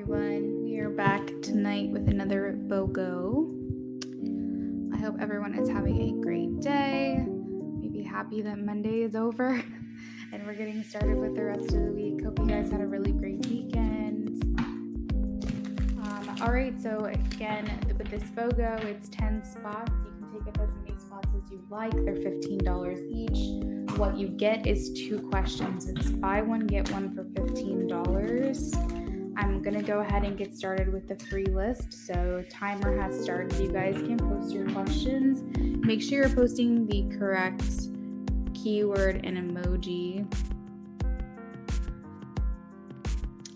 everyone. We are back tonight with another BOGO. I hope everyone is having a great day. Maybe happy that Monday is over and we're getting started with the rest of the week. Hope you guys had a really great weekend. All right, so again, with this BOGO, it's 10 spots. You can take up as many spots as you like. They're $15 each. What you get is 2 questions. It's buy one, get one for $15. I'm going to go ahead and get started with the free list. So timer has started. You guys can post your questions. Make sure you're posting the correct keyword and emoji.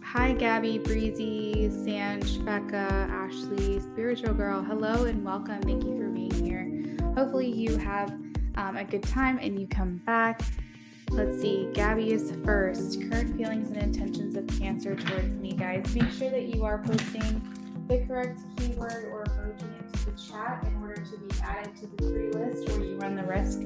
Hi, Gabby, Breezy, Sanj, Becca, Ashley, Spiritual Girl. Hello and welcome. Thank you for being here. Hopefully you have a good time and you come back. Let's see. Gabby is first. Current feelings and intentions of Cancer towards me, guys. Make sure that you are posting the correct keyword or emoji into the chat in order to be added to the free list, or you run the risk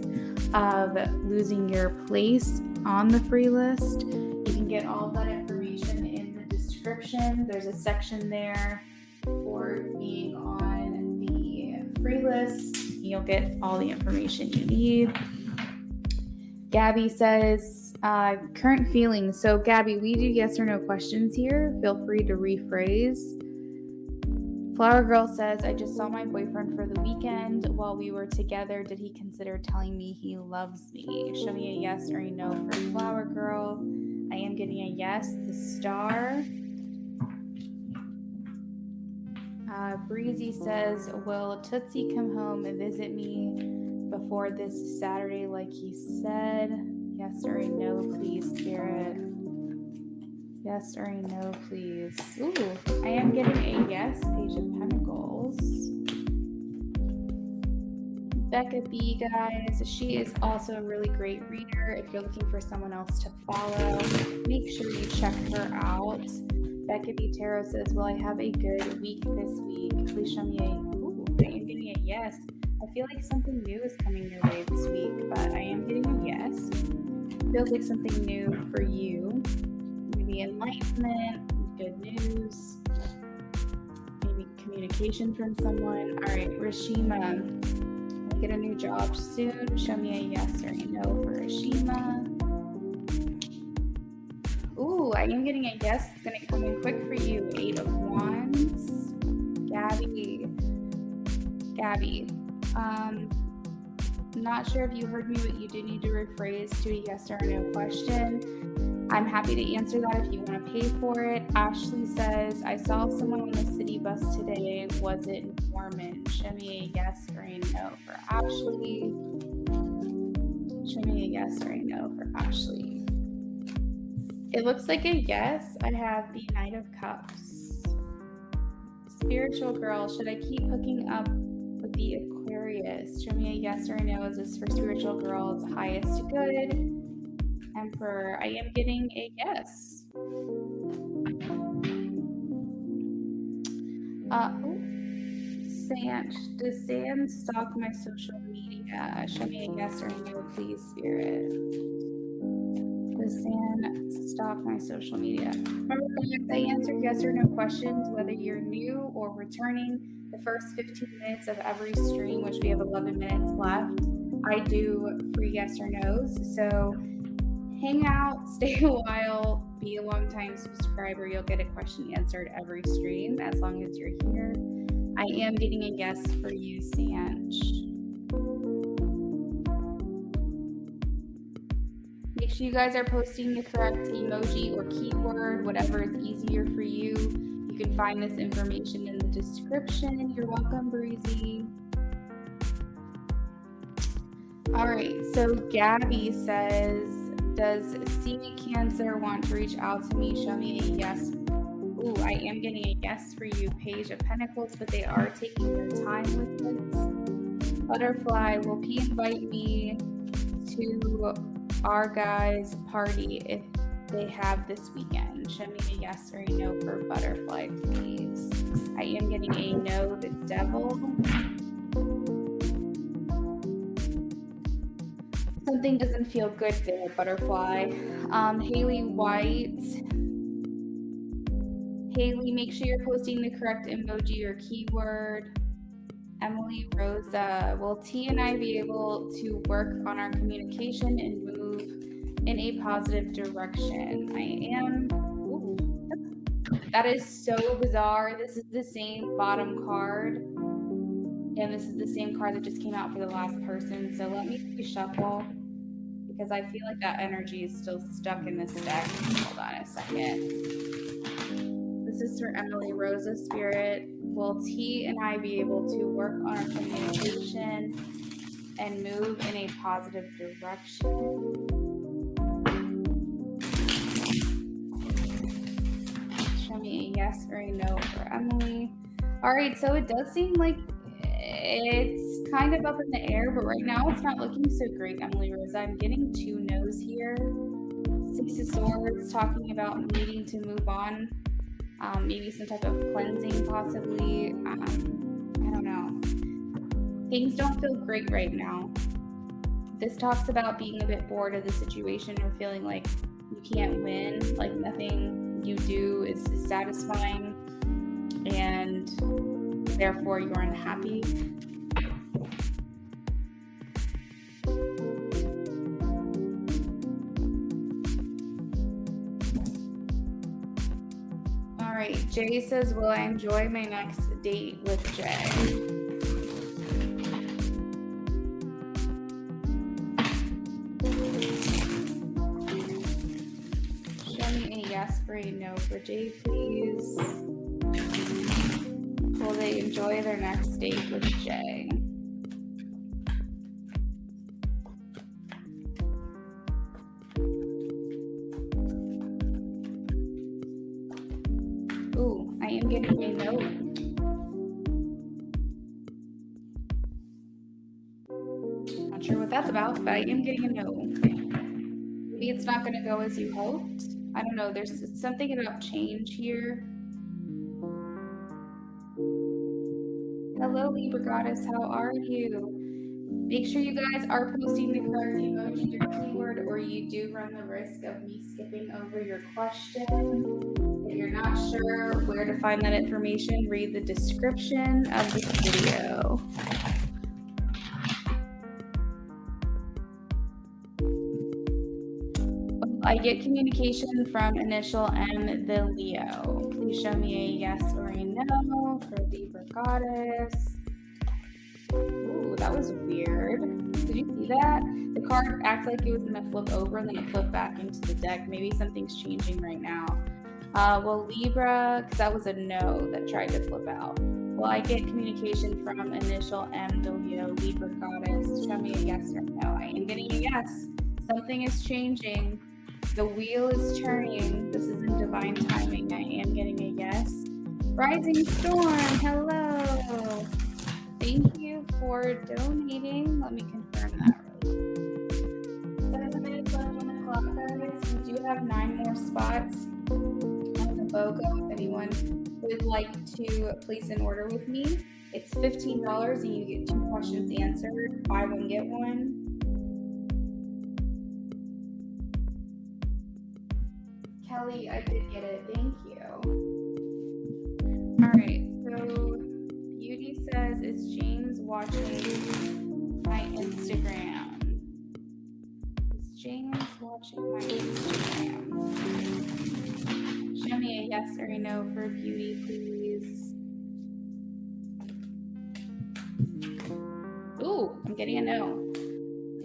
of losing your place on the free list. You can get all of that information in the description. There's a section there for being on the free list. You'll get all the information you need. Gabby says, current feelings. So Gabby, we do yes or no questions here. Feel free to rephrase. Flower Girl says, I just saw my boyfriend for the weekend while we were together. Did he consider telling me he loves me? Show me a yes or a no for Flower Girl. I am getting a yes, the star. Breezy says, will Tootsie come home and visit me before this Saturday like he said? Yes or a no, please, Spirit. Yes or a no, please. Ooh, I am getting a yes, Page of Pentacles. Becca B, guys, she is also a really great reader. If you're looking for someone else to follow, make sure you check her out. Becca B Tarot says, will I have a good week this week? Please show me a, ooh, I am getting a yes. I feel like something new is coming your way this week, but I am getting a yes. Feels like something new for you. Maybe enlightenment, good news, maybe communication from someone. All right, Rashima, will get a new job soon. Show me a yes or a no for Rashima. Ooh, I am getting a yes. It's going to come in quick for you. 8 of Wands. Gabby. Not sure if you heard me, but you do need to rephrase to a yes or a no question. I'm happy to answer that if you want to pay for it. Ashley says, I saw someone on the city bus today. Was it Norman? Show me a yes or a no for Ashley. Show me a yes or a no for Ashley. It looks like a yes. I have the Knight of Cups. Spiritual Girl, should I keep hooking up with the Aquarius? Show me a yes or a no. Is this for Spiritual Girl? It's highest good. Emperor, I am getting a yes. Sand. Does Sand stalk my social media? Show me a yes or a no, please, Spirit. Does Sand stalk my social media? Remember, guys, I answer yes or no questions, whether you're new or returning. The first 15 minutes of every stream, which we have 11 minutes left, I do free yes or no's. So hang out, stay a while, be a long-time subscriber. You'll get a question answered every stream as long as you're here. I am getting a yes for you, Sanj. Make sure you guys are posting the correct emoji or keyword, whatever is easier for you. You can find this information in the description. You're welcome, Breezy. All right, so Gabby says, does See Cancer want to reach out to me? Show me a yes. Ooh, I am getting a yes for you, Page of Pentacles, but they are taking their time with this. Butterfly, will P invite me to our guys' party if they have this weekend? Show me a yes or a no for Butterfly, please. I am getting a no, the Devil. Something doesn't feel good there, Butterfly. Haley White Kaylee, make sure you're posting the correct emoji or keyword. Emily Rosa, will T and I be able to work on our communication and move in a positive direction? I am. Ooh, that is so bizarre. This is the same bottom card. And this is the same card that just came out for the last person. So let me reshuffle because I feel like that energy is still stuck in this deck. Hold on a second. This is for Emily Rosa Spirit. Will T and I be able to work on our communication and move in a positive direction? Show me a yes or a no for Emily. All right, so it does seem like it's kind of up in the air, but right now it's not looking so great, Emily Rosa. I'm getting 2 no's here. 6 of Swords, talking about needing to move on. Maybe some type of cleansing, possibly. I don't know. Things don't feel great right now. This talks about being a bit bored of the situation or feeling like you can't win, like nothing you do is satisfying, and therefore you're unhappy. All right, Jay says, will I enjoy my next date with Jay? Show me a yes or a no for Jay, please. Will they enjoy their next date with Jay? Ooh, I am getting a no. Not sure what that's about, but I am getting a no. Maybe it's not going to go as you hoped. I don't know. There's something about change here. Hello, Libra Goddess. How are you? Make sure you guys are posting the correct emoji or keyword, or you do run the risk of me skipping over your question. If you're not sure where to find that information, read the description of this video. I get communication from initial M, the Leo. Please show me a yes or a no for Libra Goddess. Ooh, that was weird. Did you see that? The card acts like it was going to flip over and then it flipped back into the deck. Maybe something's changing right now. Well, Libra, because that was a no that tried to flip out. Well, I get communication from initial M, the Leo, Libra Goddess. Show me a yes or no. I am getting a yes. Something is changing. The wheel is turning. This is in divine timing. I am getting a yes. Rising Storm, hello. Thank you for donating. Let me confirm that really quick. 7 minutes left on the clock, guys. We do have 9 more spots on the BOGO. If anyone would like to place an order with me, it's $15 and you get 2 questions answered. Buy one, get one. Kelly, I did get it. Thank you. All right. So Beauty says, is James watching my Instagram? Is James watching my Instagram? Show me a yes or a no for Beauty, please. Ooh, I'm getting a no.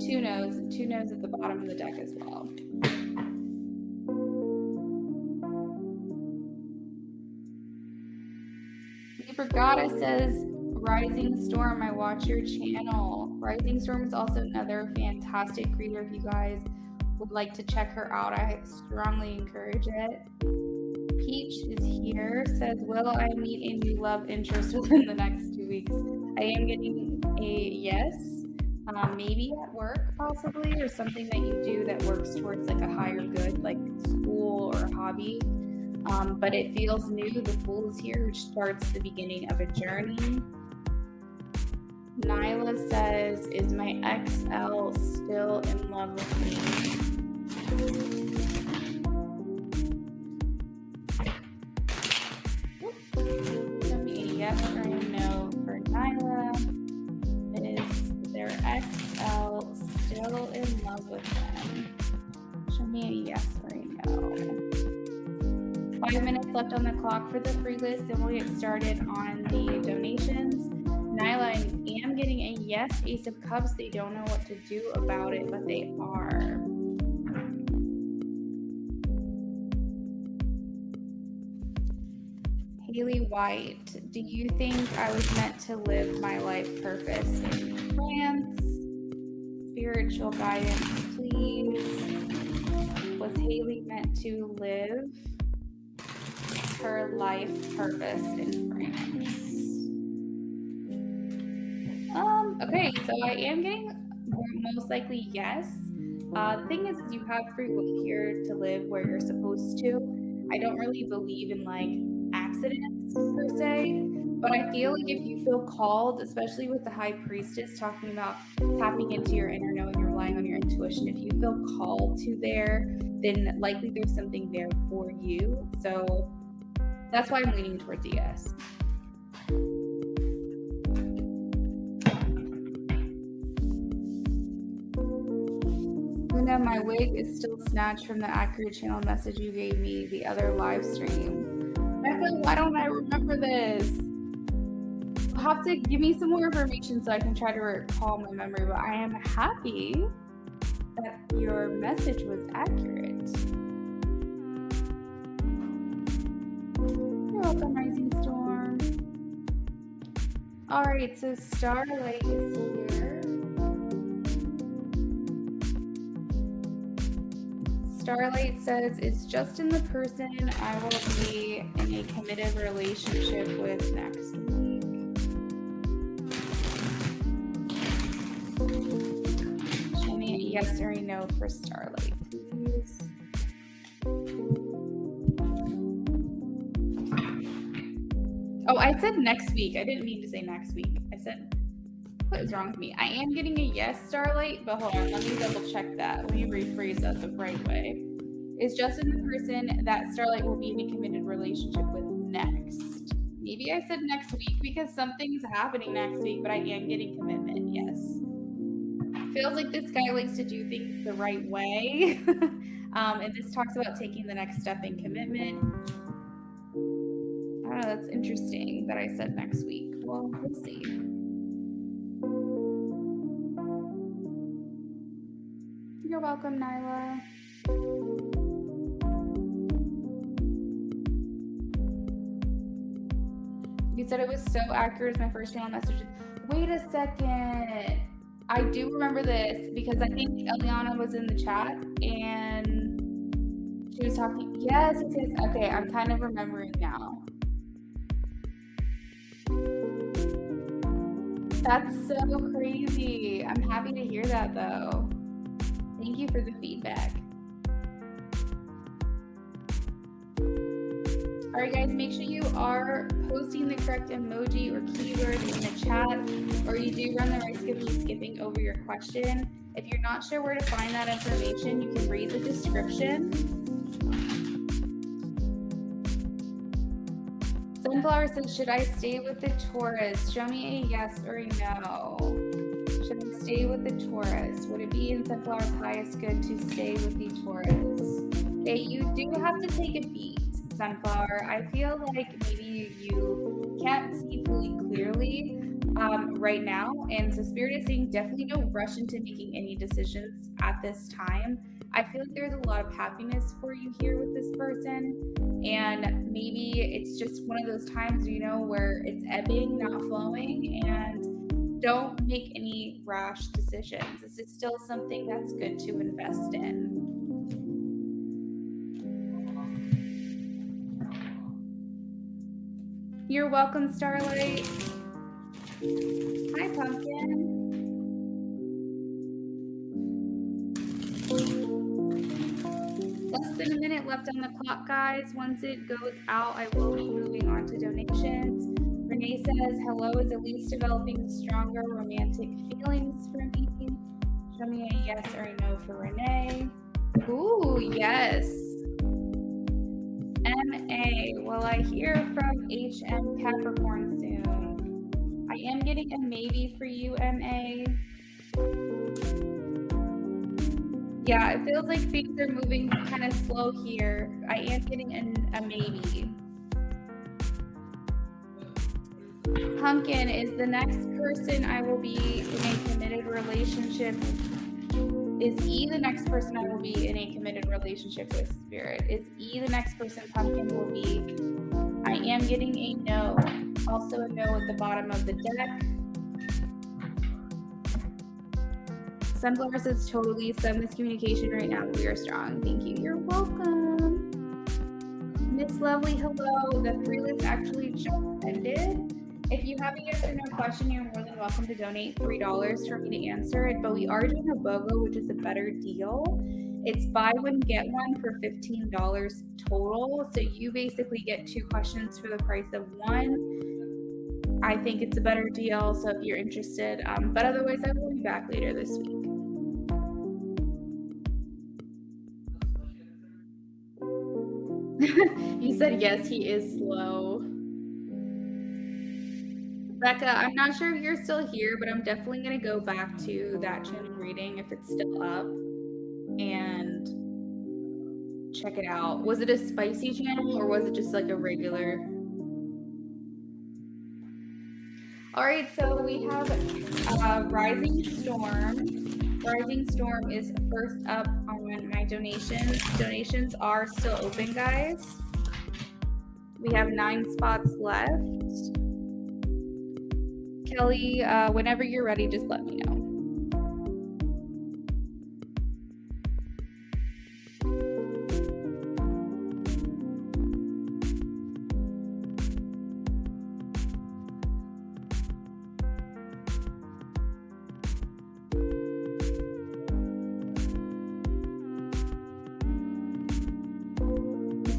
2 no's, and 2 no's at the bottom of the deck as well. Libra Goddess says, Rising Storm, I watch your channel. Rising Storm is also another fantastic reader. If you guys would like to check her out, I strongly encourage it. Peach is here, says, will I meet a new love interest within the next 2 weeks? I am getting a yes. Maybe at work, possibly, or something that you do that works towards like a higher good, like school or a hobby. But it feels new. The Fool is here, which starts the beginning of a journey. Nyla says, is my XL still in love with me? yes or a no for Nyla. Is their XL still in love with them? Show me a yes or a no. 5 minutes left on the clock for the free list, and we'll get started on the donations. Nyla, I am getting a yes, Ace of Cups. They don't know what to do about it, but they are. Haley White, do you think I was meant to live my life purpose in France? Spiritual guidance, please. Was Haley meant to live her life purpose in France? Okay, so I am getting most likely yes. The thing is you have free will here to live where you're supposed to. I don't really believe in like accidents per se, but I feel like if you feel called, especially with the High Priestess talking about tapping into your inner knowing and relying on your intuition, if you feel called to there, then likely there's something there for you. So that's why I'm leaning towards a yes. Luna, my wig is still snatched from the Accurate Channel message you gave me the other live stream. Becca, why don't I remember this? You'll have to give me some more information so I can try to recall my memory, but I am happy that your message was accurate. You're welcome, Rising Storm. All right, so Starlight is here. Starlight says, it's Justin the person I will be in a committed relationship with next week. Show me a yes or a no for Starlight, please. Oh, I said next week. I didn't mean to say next week. I said, what is wrong with me? I am getting a yes, Starlight, but hold on, let me double check that. Let me rephrase that the right way. Is Justin the person that Starlight will be in a committed relationship with next? Maybe I said next week because something's happening next week, but I am getting commitment, yes. Feels like this guy likes to do things the right way. And this talks about taking the next step in commitment. I don't know, that's interesting that I said next week. Well, we'll see. You're welcome, Nyla. You said it was so accurate as my first channel message. Wait a second. I do remember this because I think Eliana was in the chat and she was talking. Yes. Okay, I'm kind of remembering now. That's so crazy. I'm happy to hear that though. Thank you for the feedback. All right, guys, make sure you are posting the correct emoji or keyword in the chat, or you do run the risk of me skipping over your question. If you're not sure where to find that information, you can read the description. Sunflower says, should I stay with the Taurus? Show me a yes or a no. Should I stay with the Taurus? Would it be in Sunflower's highest good to stay with the Taurus? Okay, you do have to take a beat, Sunflower. I feel like maybe you can't see fully clearly right now, and so Spirit is saying definitely don't rush into making any decisions at this time. I feel like there's a lot of happiness for you here with this person, and maybe it's just one of those times, you know, where it's ebbing, not flowing, and don't make any rash decisions. This is still something that's good to invest in. You're welcome, Starlight. Hi, Pumpkin. Less than a minute left on the clock, guys. Once it goes out, I will be moving on to donations. Renee says, hello, is Elise developing stronger romantic feelings for me? Show me a yes or a no for Renee. Ooh, yes. MA, will I hear from HM Capricorn soon? getting a maybe for you, MA. Yeah, it feels like things are moving kind of slow here. I am getting a maybe. Pumpkin, is the next person I will be in a committed relationship? Is E the next person I will be in a committed relationship with, Spirit? Is E the next person Pumpkin will be? I am getting a no. Also a no at the bottom of the deck. Sunflower says totally some miscommunication right now. We are strong. Thank you. You're welcome. Miss Lovely, hello. The free list actually just ended. If you have a yes or no question, you're more than welcome to donate $3 for me to answer it. But we are doing a BOGO, which is a better deal. It's buy one, get one for $15 total. So you basically get 2 questions for the price of 1. I think it's a better deal. So if you're interested, but otherwise I will be back later this week. You said yes, he is slow. Becca, I'm not sure if you're still here, but I'm definitely going to go back to that channel reading if it's still up and check it out. Was it a spicy channel or was it just like a regular? All right, so we have Rising Storm. Rising Storm is first up on my donations. Donations are still open, guys. We have 9 spots left. Kelly, whenever you're ready, just let me know.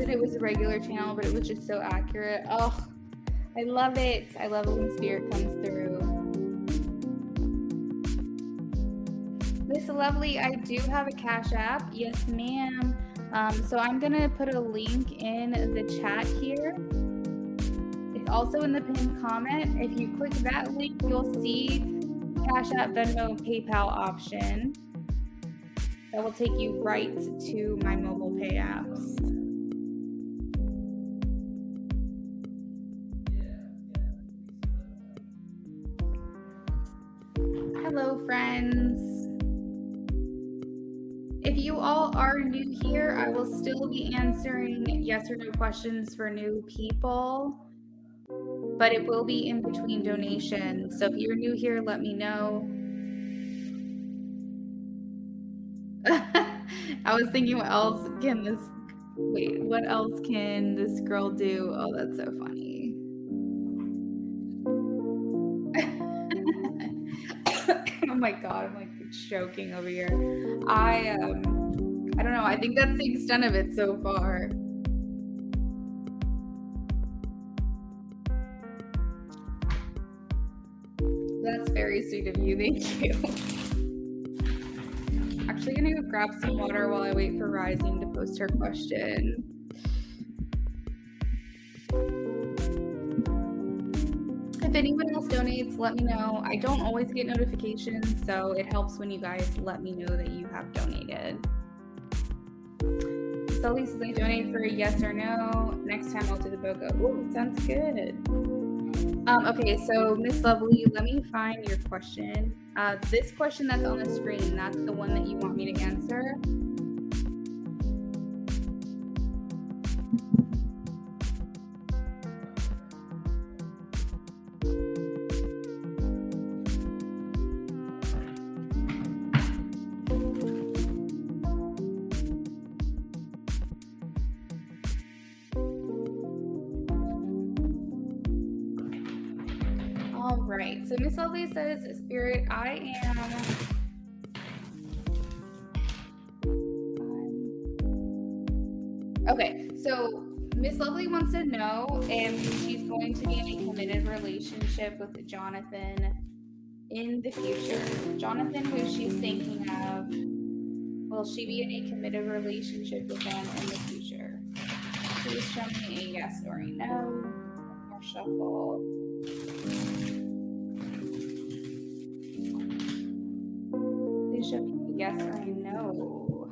It was a regular channel, but it was just so accurate. Oh, I love it. I love it when spirit comes through. Miss Lovely, I do have a Cash App. Yes, ma'am. So I'm going to put a link in the chat here. It's also in the pinned comment. If you click that link, you'll see Cash App, Venmo, and PayPal option. That will take you right to my mobile pay apps. Hello, friends. If you all are new here, I will still be answering yes or no questions for new people, but it will be in between donations. So if you're new here, let me know. I was thinking, what else can this, what else can this girl do? Oh, that's so funny. Oh my God, I'm like choking over here. I don't know. I think that's the extent of it so far. That's very sweet of you. Thank you. Actually gonna go grab some water while I wait for Rising to post her question. If anyone else donates, let me know. I don't always get notifications, so it helps when you guys let me know that you have donated. So Lisa, they donate for a yes or no. Next time I'll do the BOGO. Ooh, sounds good. Okay, so Miss Lovely, let me find your question. This question that's on the screen, that's the one that you want me to answer. All right, so Miss Lovely says, Spirit, I am... Okay, so Miss Lovely wants to know if she's going to be in a committed relationship with Jonathan in the future. Jonathan, who she's thinking of, will she be in a committed relationship with him in the future? Please show me a yes or a no. One more shuffle. yes I know.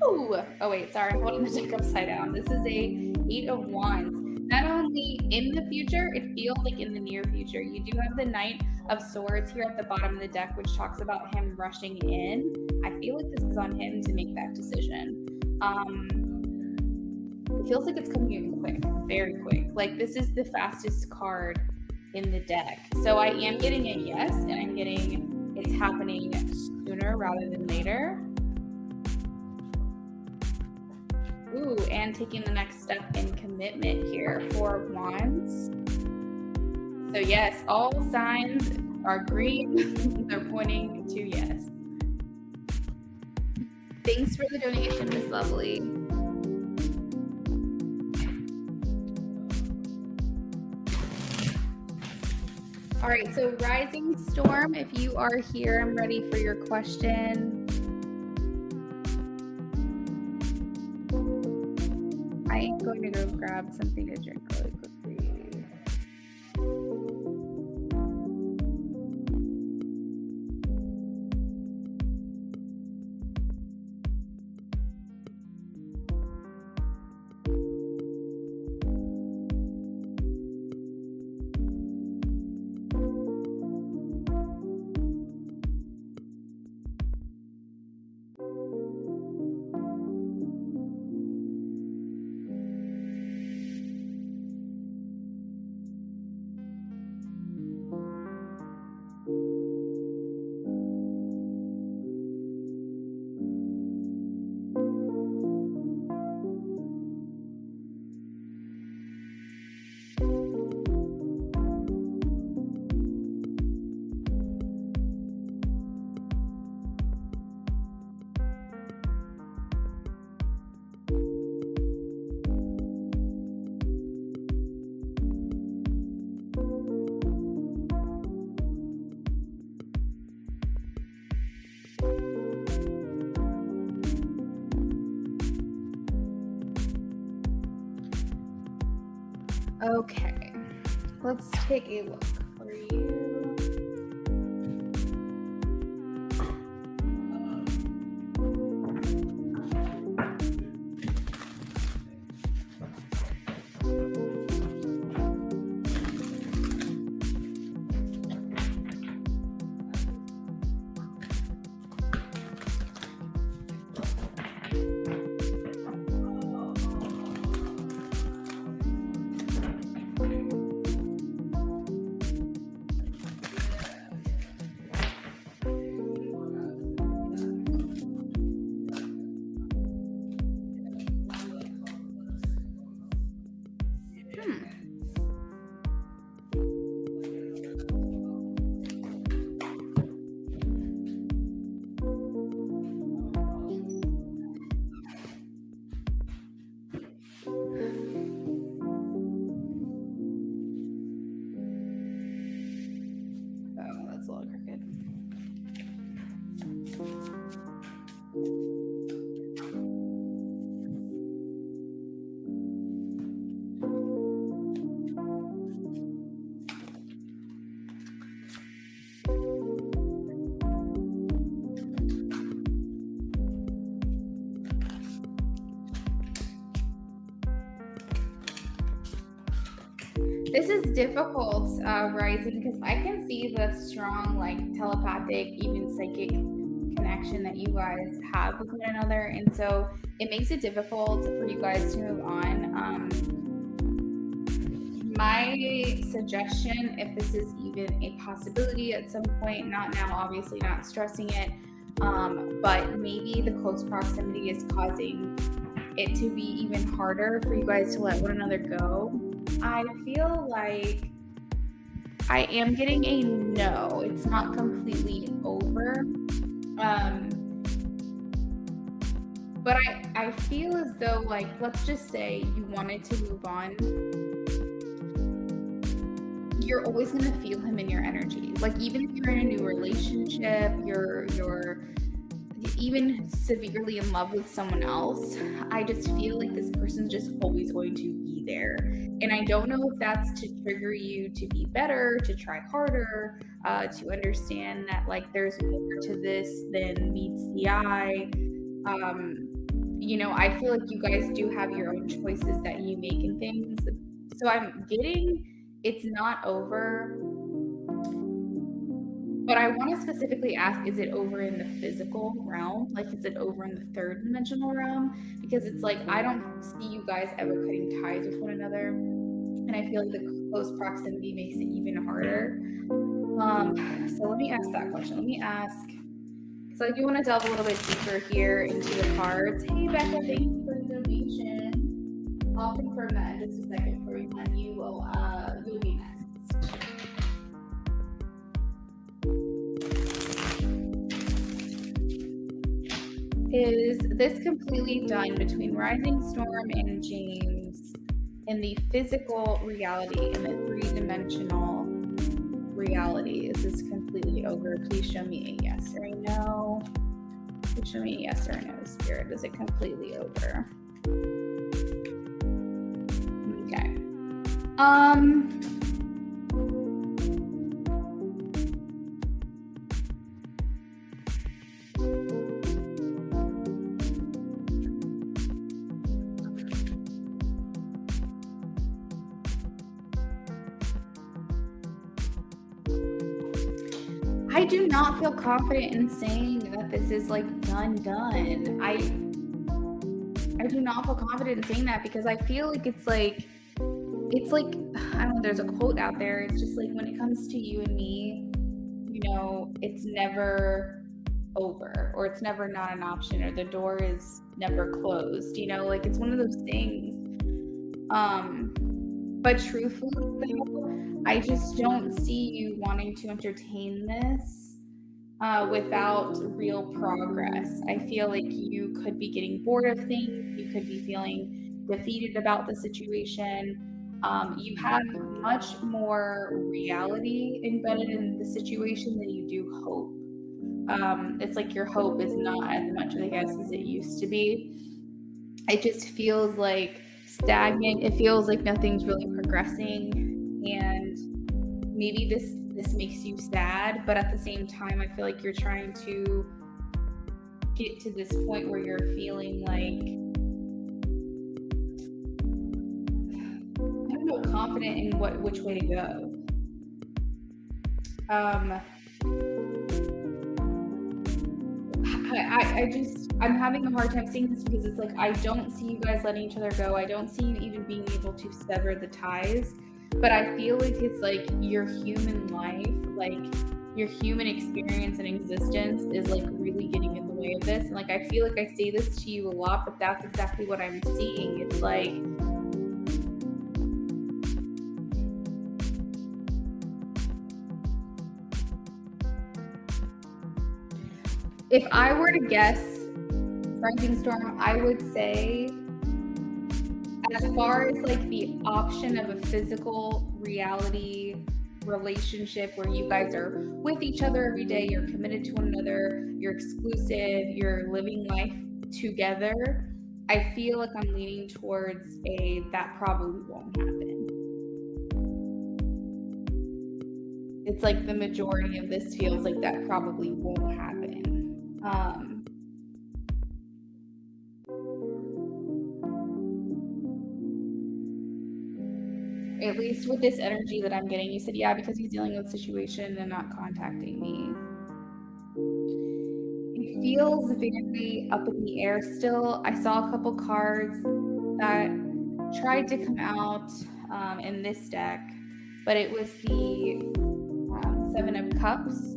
Ooh. Oh wait, sorry, I'm holding the deck upside down. This is a 8 of Wands. Not only in the future, it feels like in the near future. You do have the Knight of Swords here at the bottom of the deck, which talks about him rushing in. I feel like this is on him to make that decision. It feels like it's coming in quick, very quick. Like this is the fastest card in the deck. So I am getting a yes, and I'm getting it's happening sooner rather than later. Ooh, and taking the next step in commitment here, 4 of Wands. So yes, all signs are green. They're pointing to yes. Thanks for the donation, Miss Lovely. All right, so Rising Storm, if you are here, I'm ready for your question. I am going to go grab something to drink really quickly. Okay, let's take a look for you. This is difficult, Rising, because I can see the strong, like, telepathic, even psychic connection that you guys have with one another, and so it makes it difficult for you guys to move on. My suggestion, if this is even a possibility at some point, not now, obviously not stressing it, but maybe the close proximity is causing it to be even harder for you guys to let one another go. I feel like I am getting a no. It's not completely over. But I feel as though, like, let's just say you wanted to move on. You're always going to feel him in your energy. Like, even if you're in a new relationship, you're even severely in love with someone else, I just feel like this person's just always going to be there. And I don't know if that's to trigger you to be better, to try harder, to understand that like there's more to this than meets the eye. I feel like you guys do have your own choices that you make in things. So I'm getting it's not over, but I want to specifically ask, is it over in the physical realm? Like, is it over in the third dimensional realm? Because it's like, I don't see you guys ever cutting ties with one another. And I feel like the close proximity makes it even harder. So let me ask that question. Let me ask, because I do want to delve a little bit deeper here into the cards. Hey, Becca, thank you for the donation. I'll confirm that in just a second for you, and you'll be next. Is this completely done between Rising Storm and James in the physical reality, in the three-dimensional reality? Is this completely over? Please show me a yes or a no. Please show me a yes or a no, Spirit. Is it completely over? Okay. I do not feel confident in saying that this is like done. I do not feel confident in saying that because I feel like it's like I don't know, there's a quote out there. It's just like when it comes to you and me, it's never over, or it's never not an option, or the door is never closed. Like it's one of those things. But truthfully, though, I just don't see you wanting to entertain this without real progress. I feel like you could be getting bored of things. You could be feeling defeated about the situation. You have much more reality embedded in the situation than you do hope. It's like your hope is not as much, I guess, as it used to be. It just feels like stagnant. It feels like nothing's really progressing, and maybe this makes you sad, but at the same time I feel like you're trying to get to this point where you're feeling like, I don't know, confident in which way to go. I'm having a hard time seeing this because it's like I don't see you guys letting each other go. I don't see you even being able to sever the ties. But I feel like it's like your human life, like your human experience and existence is like really getting in the way of this. And like I feel like I say this to you a lot, but that's exactly what I'm seeing. It's like if I were to guess Rising Storm, I would say as far as like the option of a physical reality relationship where you guys are with each other every day, you're committed to one another, you're exclusive, you're living life together, I feel like I'm leaning towards that probably won't happen. It's like the majority of this feels like that probably won't happen. At least with this energy that I'm getting, you said, yeah, because he's dealing with the situation and not contacting me. It feels very up in the air still. I saw a couple cards that tried to come out in this deck, but it was the Seven of Cups.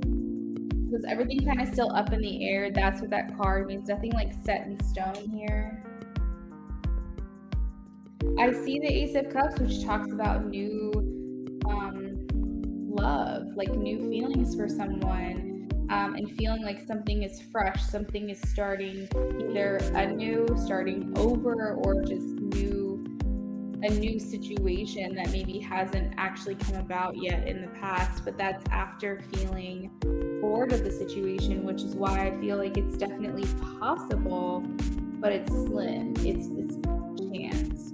Because everything kind of still up in the air. That's what that card means. Nothing like set in stone here. I see the Ace of Cups, which talks about new love, like new feelings for someone, and feeling like something is fresh, something is starting either anew, starting over, or just a new situation that maybe hasn't actually come about yet in the past, but that's after feeling bored of the situation, which is why I feel like it's definitely possible, but it's slim. It's chance.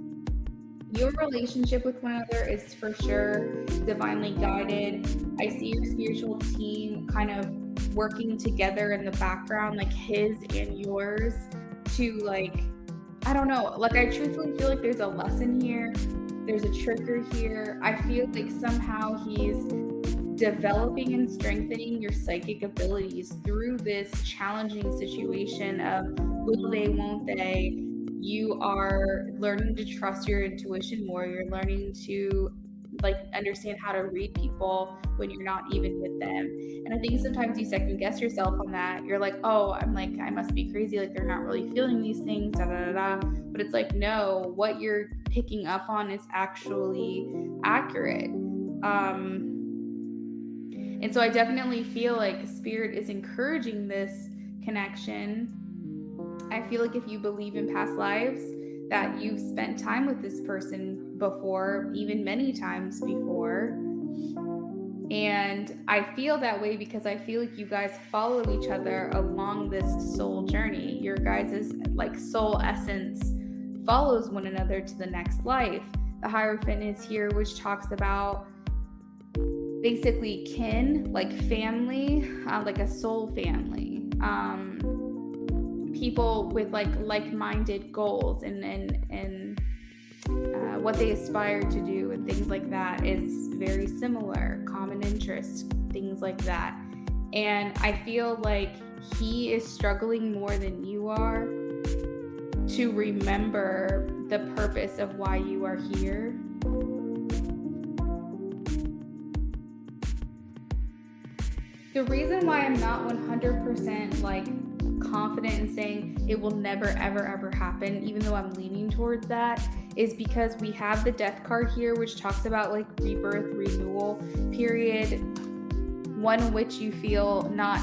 your relationship with one another is for sure divinely guided. I see your spiritual team kind of working together in the background, like his and yours, to like, I don't know, like I truthfully feel like there's a lesson here, there's a trigger here. I feel like somehow he's developing and strengthening your psychic abilities through this challenging situation of will they, won't they. You are learning to trust your intuition more. You're learning to like understand how to read people when you're not even with them. And I think sometimes you second guess yourself on that. You're like, oh, I'm like, I must be crazy. Like they're not really feeling these things, da da da da. But it's like, no, what you're picking up on is actually accurate. And so I definitely feel like spirit is encouraging this connection. I feel like if you believe in past lives, that you've spent time with this person before, even many times before. And I feel that way because I feel like you guys follow each other along this soul journey. Your guys' like soul essence follows one another to the next life. The Hierophant is here, which talks about basically kin, like family, like a soul family, people with like-minded goals and what they aspire to do and things like that is very similar, common interests, things like that. And I feel like he is struggling more than you are to remember the purpose of why you are here. The reason why I'm not 100% like confident in saying it will never ever happen, even though I'm leaning towards that, is because we have the Death card here, which talks about like rebirth, renewal period, one in which you feel not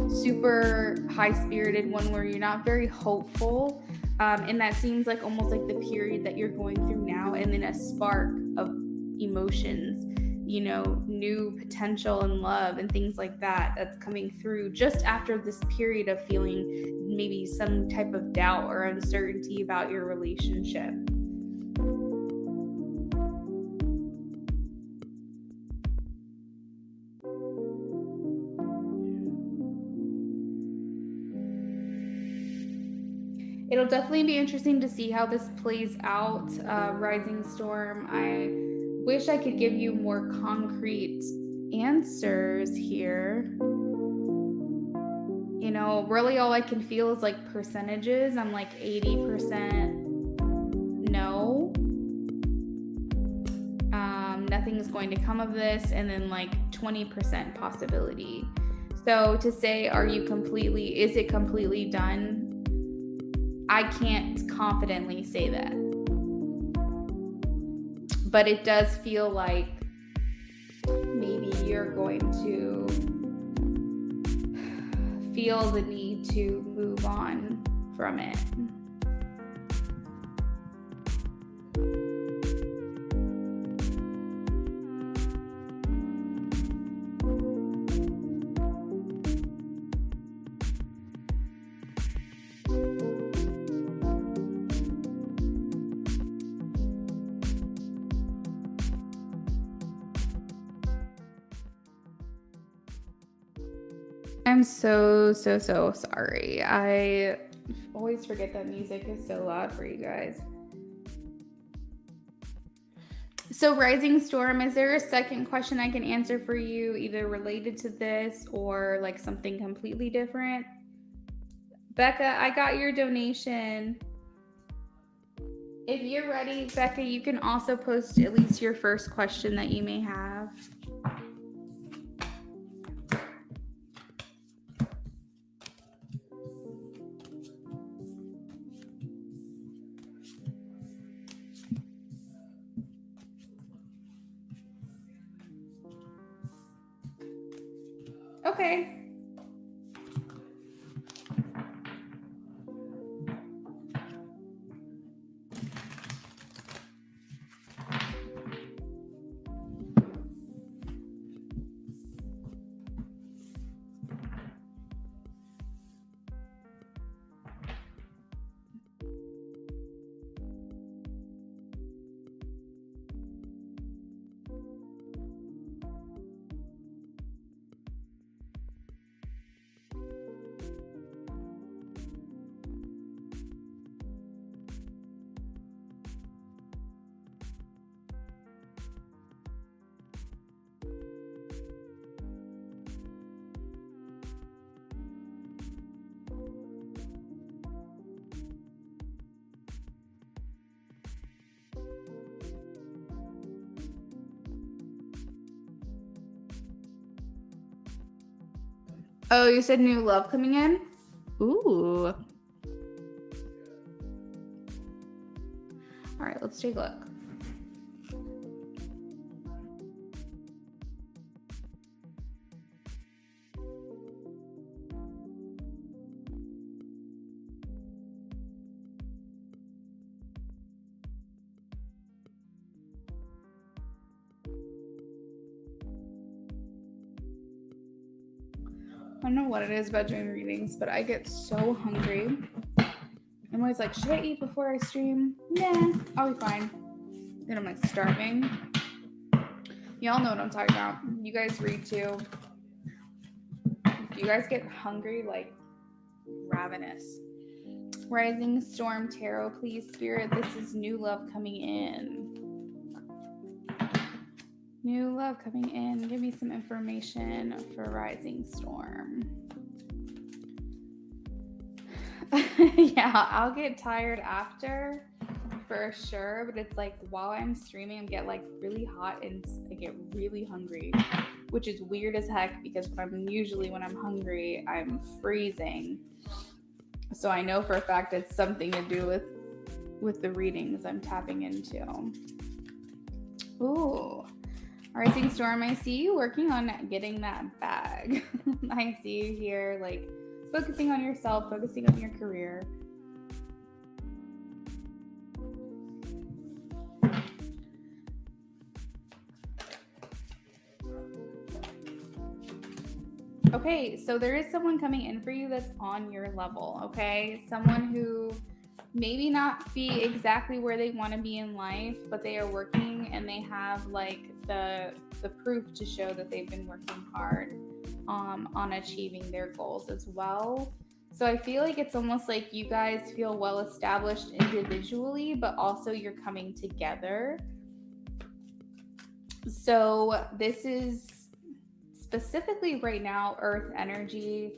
super high-spirited, one where you're not very hopeful, and that seems like almost like the period that you're going through now, and then a spark of emotions, you know, new potential and love and things like that that's coming through just after this period of feeling maybe some type of doubt or uncertainty about your relationship. It'll definitely be interesting to see how this plays out, Rising Storm. I wish I could give you more concrete answers here. You know, really all I can feel is like percentages. I'm like 80% no. Nothing's going to come of this, and then like 20% possibility. So to say, is it completely done? I can't confidently say that. But it does feel like maybe you're going to feel the need to move on from it. I'm so sorry. I always forget that music is so loud for you guys. So Rising Storm, is there a second question I can answer for you, either related to this or like something completely different? Becca, I got your donation. If you're ready, Becca, you can also post at least your first question that you may have. Okay. Oh, you said new love coming in? Ooh. All right, let's take a look. I don't know what it is about doing readings, but I get so hungry. I'm always like, should I eat before I stream? Nah, I'll be fine. Then I'm like starving. Y'all know what I'm talking about. You guys read too. Do you guys get hungry, like ravenous? Rising Storm Tarot, please, Spirit. This is new love coming in. New love coming in. Give me some information for Rising Storm. Yeah, I'll get tired after for sure, but it's like while I'm streaming, I get like really hot and I get really hungry, which is weird as heck because when I'm hungry, I'm freezing. So I know for a fact it's something to do with the readings I'm tapping into. Ooh. Rising Storm, I see you working on getting that bag. I see you here, like, focusing on yourself, focusing on your career. Okay, so there is someone coming in for you that's on your level, okay? Someone who maybe not be exactly where they want to be in life, but they are working and they have like the proof to show that they've been working hard on achieving their goals as well. So I feel like it's almost like you guys feel well established individually, but also you're coming together. So this is specifically right now Earth energy.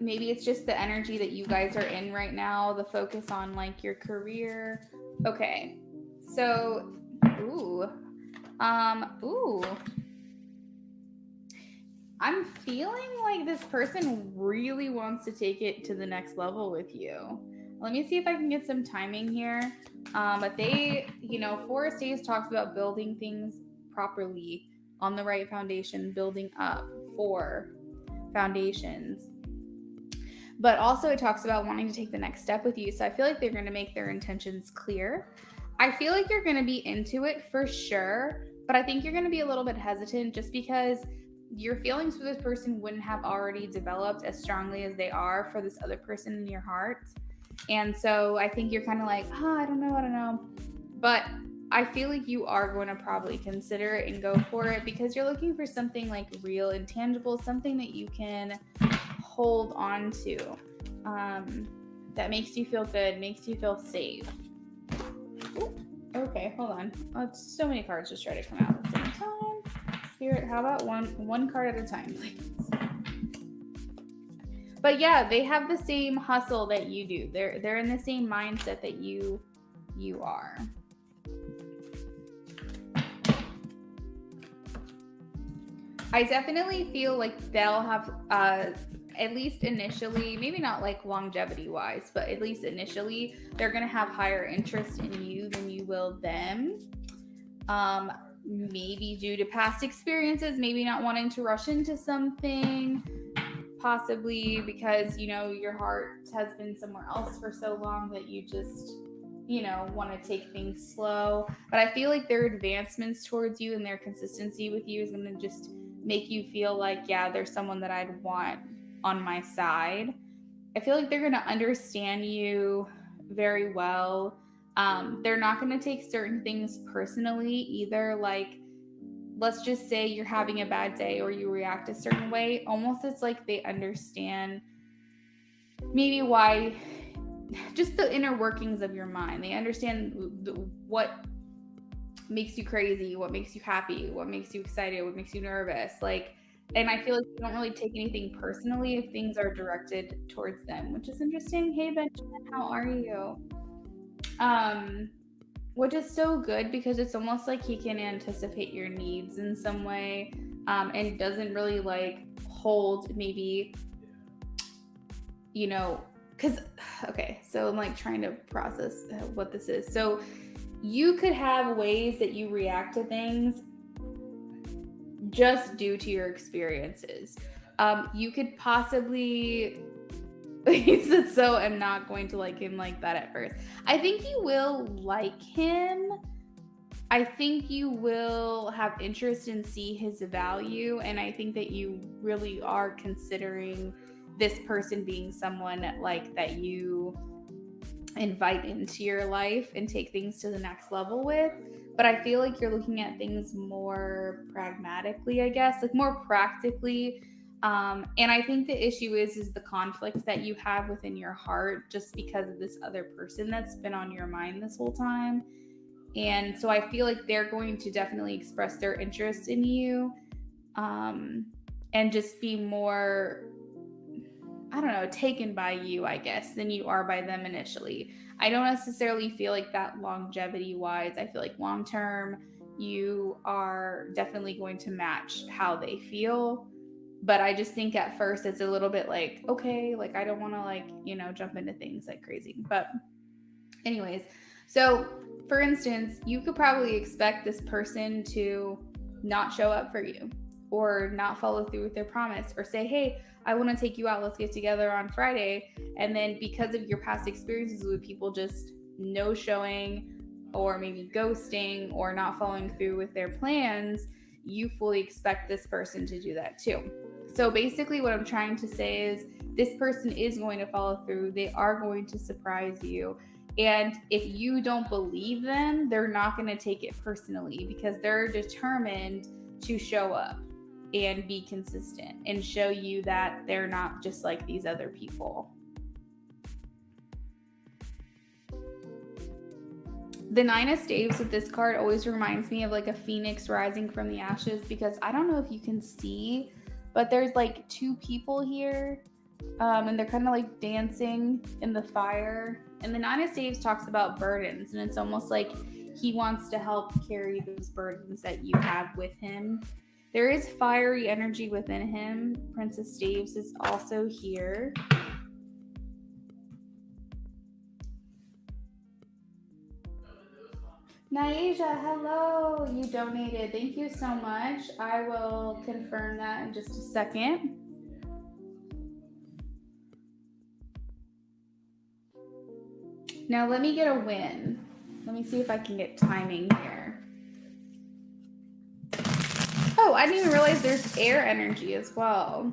Maybe it's just the energy that you guys are in right now, the focus on like your career. Okay. So, ooh. I'm feeling like this person really wants to take it to the next level with you. Let me see if I can get some timing here. But they, Forest Days talks about building things properly on the right foundation, building up for foundations. But also it talks about wanting to take the next step with you. So I feel like they're going to make their intentions clear. I feel like you're going to be into it for sure, but I think you're going to be a little bit hesitant just because your feelings for this person wouldn't have already developed as strongly as they are for this other person in your heart. And so I think you're kind of like, I don't know. But I feel like you are going to probably consider it and go for it because you're looking for something like real and tangible, something that you can hold on to, that makes you feel good, makes you feel safe. Ooh, okay, hold on. So many cards just try to come out at the same time. Spirit, how about one card at a time, please? But yeah, they have the same hustle that you do. They're in the same mindset that you are. I definitely feel like they'll have, at least initially, maybe not like longevity wise, but at least initially, they're going to have higher interest in you than you will them. Maybe due to past experiences, maybe not wanting to rush into something, possibly because, your heart has been somewhere else for so long that you just, want to take things slow. But I feel like their advancements towards you and their consistency with you is going to just make you feel like, yeah, there's someone that I'd want on my side. I feel like they're going to understand you very well. They're not going to take certain things personally either. Like, let's just say you're having a bad day or you react a certain way. Almost it's like they understand maybe why, just the inner workings of your mind. They understand what makes you crazy, what makes you happy, what makes you excited, what makes you nervous. And I feel like you don't really take anything personally if things are directed towards them, which is interesting. Hey, Benjamin, how are you? which is so good because it's almost like he can anticipate your needs in some way, and doesn't really like hold maybe, because, okay, so I'm like trying to process what this is. So you could have ways that you react to things just due to your experiences. You could possibly he said, so I'm not going to like him like that at first. I think you will like him. I think you will have interest and see his value. And I think that you really are considering this person being someone like that you invite into your life and take things to the next level with. But I feel like you're looking at things more pragmatically, I guess, like more practically. And I think the issue is the conflict that you have within your heart just because of this other person that's been on your mind this whole time. And so I feel like they're going to definitely express their interest in you, and just be more, I don't know, taken by you, I guess, than you are by them initially. I don't necessarily feel like that longevity wise. I feel like long term, you are definitely going to match how they feel. But I just think at first it's a little bit like, okay, like I don't want to like, jump into things like crazy. But, anyways, so for instance, you could probably expect this person to not show up for you or not follow through with their promise or say, hey, I want to take you out, let's get together on Friday. And then because of your past experiences with people just no showing or maybe ghosting or not following through with their plans, you fully expect this person to do that too. So basically what I'm trying to say is this person is going to follow through. They are going to surprise you. And if you don't believe them, they're not going to take it personally because they're determined to show up and be consistent and show you that they're not just like these other people. The Nine of Staves with this card always reminds me of like a phoenix rising from the ashes, because I don't know if you can see, but there's like two people here, and they're kind of like dancing in the fire. And the Nine of Staves talks about burdens, and it's almost like he wants to help carry those burdens that you have with him. There is fiery energy within him. Prince of Staves is also here. Naisha, hello. You donated. Thank you so much. I will confirm that in just a second. Now let me get a win. Let me see if I can get timing here. Oh, I didn't even realize there's air energy as well.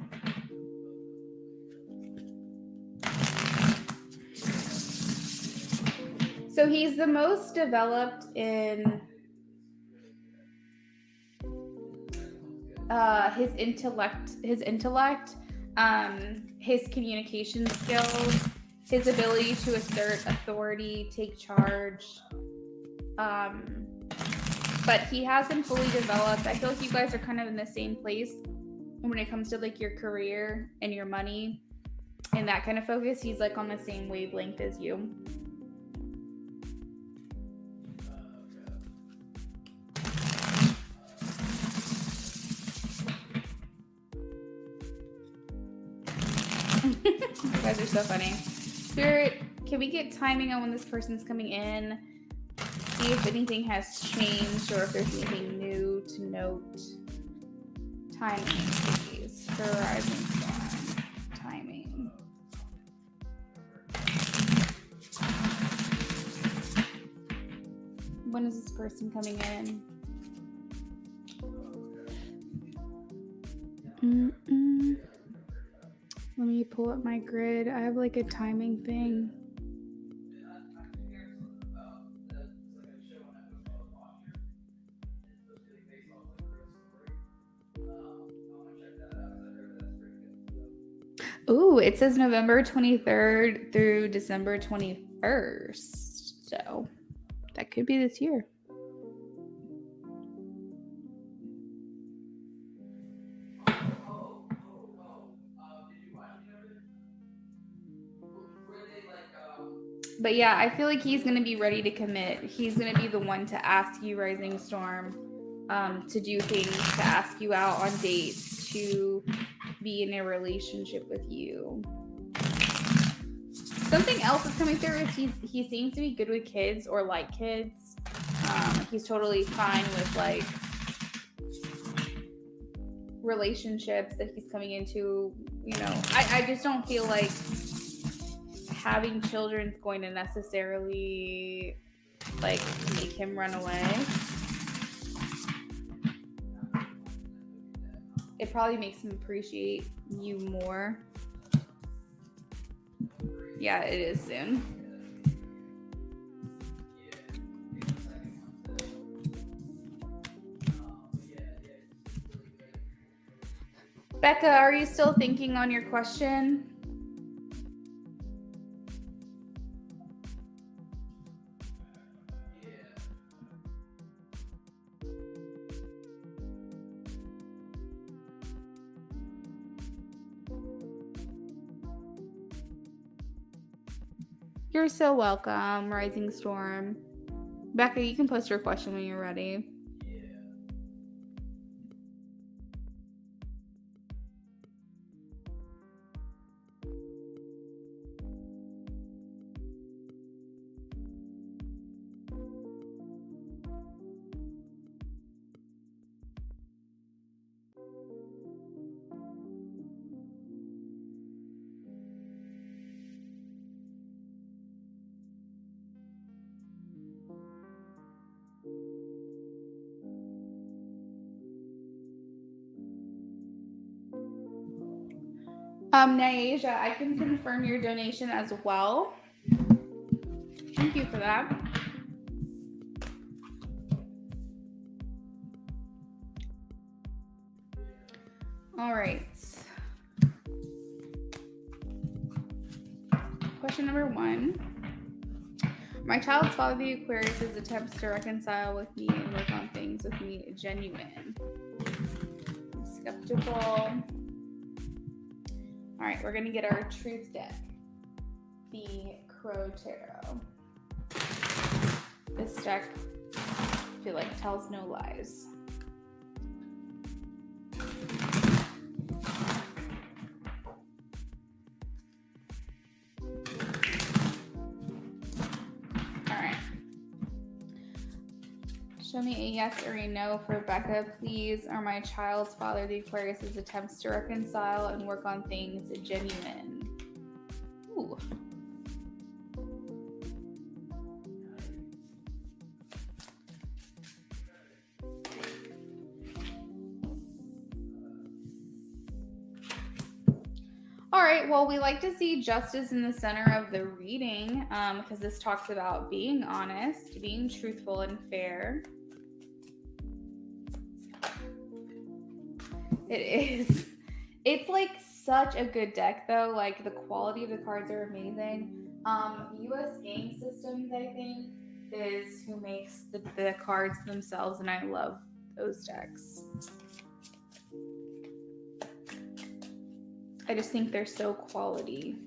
So he's the most developed in his intellect, his communication skills, his ability to assert authority, take charge. But he hasn't fully developed. I feel like you guys are kind of in the same place when it comes to like your career and your money and that kind of focus. He's like on the same wavelength as you. You guys are so funny. Spirit, can we get timing on when this person's coming in? See if anything has changed or if there's anything new to note. Timing, please, for Rising Storm. Timing. When is this person coming in? Let me pull up my grid. I have like a timing thing. Ooh, it says November 23rd through December 21st. So that could be this year. But yeah, I feel like he's going to be ready to commit. He's going to be the one to ask you, Rising Storm, to do things, to ask you out on dates, to be in a relationship with you. Something else that's coming through is he seems to be good with kids or like kids. He's totally fine with like relationships that he's coming into. You know, I just don't feel like having children is going to necessarily like make him run away. It probably makes him appreciate you more. Yeah, it is soon. Becca, are you still thinking on your question? You're so welcome, Rising Storm. Becca, you can post your question when you're ready. Nyasia, I can confirm your donation as well. Thank you for that. All right. Question number 1. My child's father, the Aquarius, attempts to reconcile with me and work on things with me genuine. I'm skeptical. All right, we're going to get our truth deck. The Crow Tarot. This deck, I feel like, tells no lies. Show me a yes or a no for Becca, please. Are my child's father, the Aquarius, attempts to reconcile and work on things genuine? Ooh. All right, well, we like to see justice in the center of the reading because this talks about being honest, being truthful and fair. It is. It's like such a good deck, though. Like the quality of the cards are amazing. US Game Systems, I think, is who makes the cards themselves, and I love those decks. I just think they're so quality.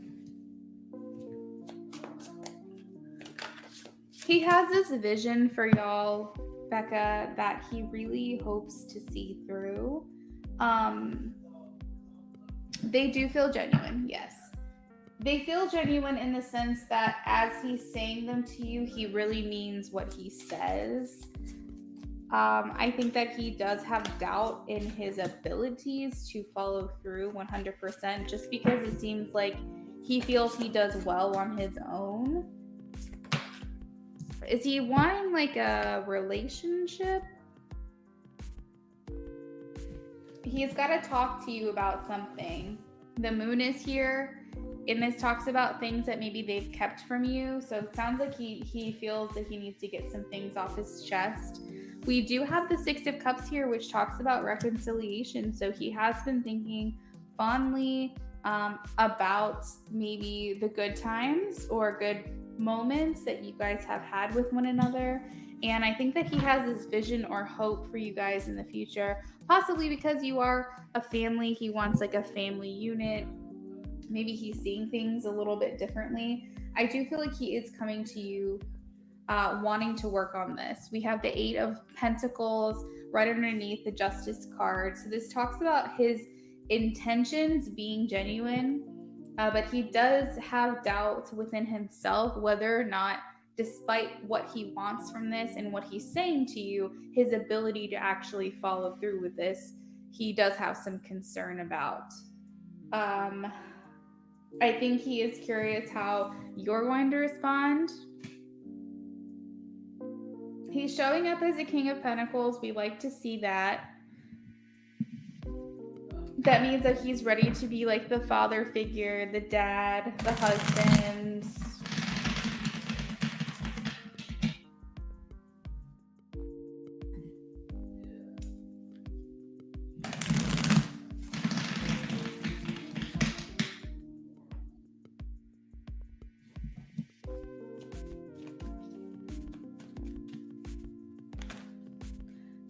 He has this vision for y'all, Becca, that he really hopes to see through. They do feel genuine, yes. They feel genuine in the sense that as he's saying them to you, he really means what he says. I think that he does have doubt in his abilities to follow through 100%, just because it seems like he feels he does well on his own. Is he wanting like a relationship? He's got to talk to you about something. The moon is here, and this talks about things that maybe they've kept from you. So it sounds like he feels that he needs to get some things off his chest. We do have the 6 of Cups here, which talks about reconciliation. So he has been thinking fondly about maybe the good times or good moments that you guys have had with one another. And I think that he has this vision or hope for you guys in the future, possibly because you are a family. He wants like a family unit. Maybe he's seeing things a little bit differently. I do feel like he is coming to you wanting to work on this. We have the Eight of Pentacles right underneath the Justice card. So this talks about his intentions being genuine, but he does have doubts within himself whether or not, despite what he wants from this and what he's saying to you, his ability to actually follow through with this, he does have some concern about. I think he is curious how you're going to respond. He's showing up as a King of Pentacles. We like to see that. That means that he's ready to be like the father figure, the dad, the husband.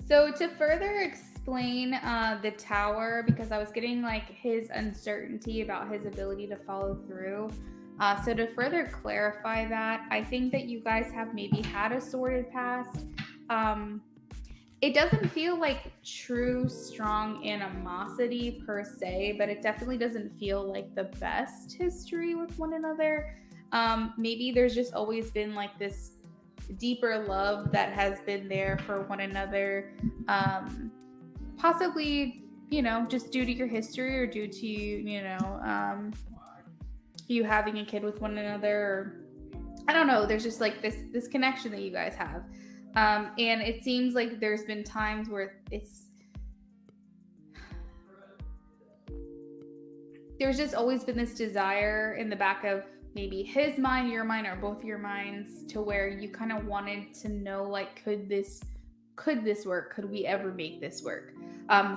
So to further explain the Tower, because I was getting like his uncertainty about his ability to follow through. So to further clarify that, I think that you guys have maybe had a sordid past. It doesn't feel like true, strong animosity per se, but it definitely doesn't feel like the best history with one another. Maybe there's just always been like this deeper love that has been there for one another, possibly, just due to your history or due to, you having a kid with one another, or I don't know, there's just like this connection that you guys have. And it seems like there's been times where there's just always been this desire in the back of maybe his mind, your mind, or both your minds, to where you kind of wanted to know, like, could this work? Could we ever make this work?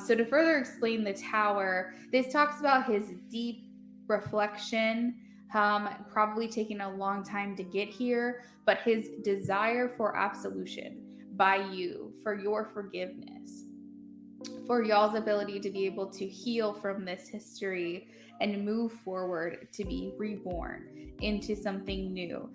So to further explain the Tower, this talks about his deep reflection, probably taking a long time to get here, but his desire for absolution by you, for your forgiveness, for y'all's ability to be able to heal from this history and move forward to be reborn into something new.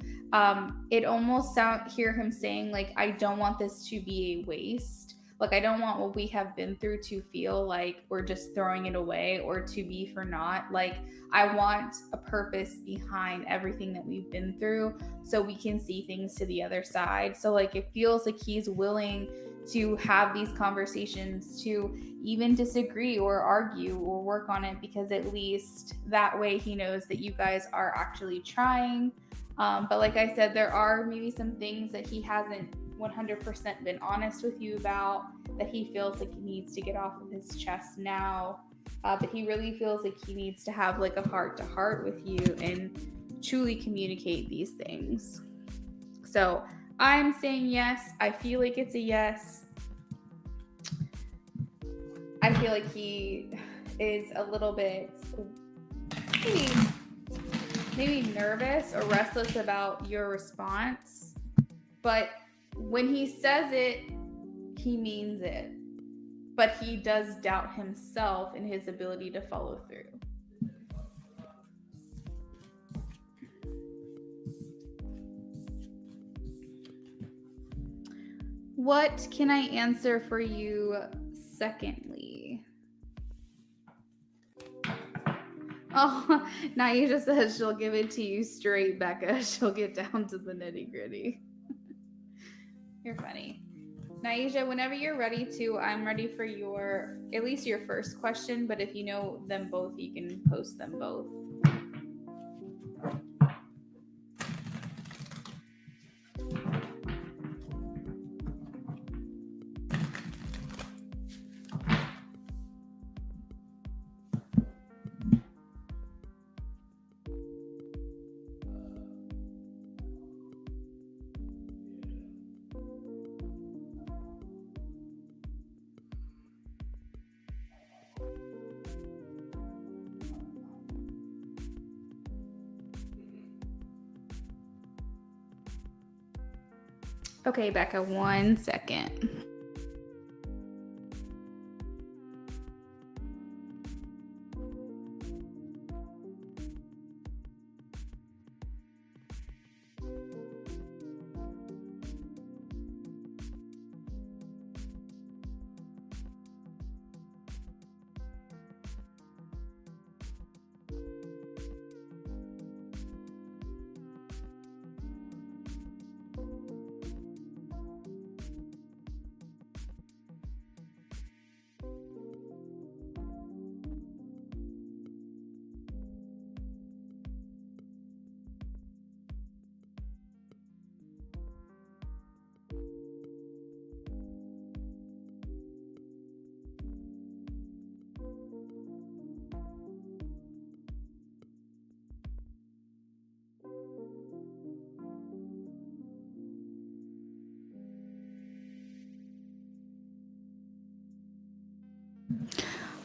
It almost hear him saying, like, I don't want this to be a waste. Like, I don't want what we have been through to feel like we're just throwing it away or to be for naught. Like, I want a purpose behind everything that we've been through so we can see things to the other side. So, like, it feels like he's willing to have these conversations, to even disagree or argue or work on it, because at least that way he knows that you guys are actually trying. But like I said, there are maybe some things that he hasn't 100% been honest with you about, that he feels like he needs to get off of his chest now. But he really feels like he needs to have like a heart-to-heart with you and truly communicate these things. So I'm saying yes. I feel like it's a yes. I feel like he is a little bit maybe nervous or restless about your response. But when he says it, he means it. But he does doubt himself and his ability to follow through. What can I answer for you secondly? Oh, Naisha says she'll give it to you straight, Becca. She'll get down to the nitty gritty. You're funny. Naisha, whenever you're ready to, I'm ready for at least your first question, but if you know them both, you can post them both. Okay, Becca, 1 second.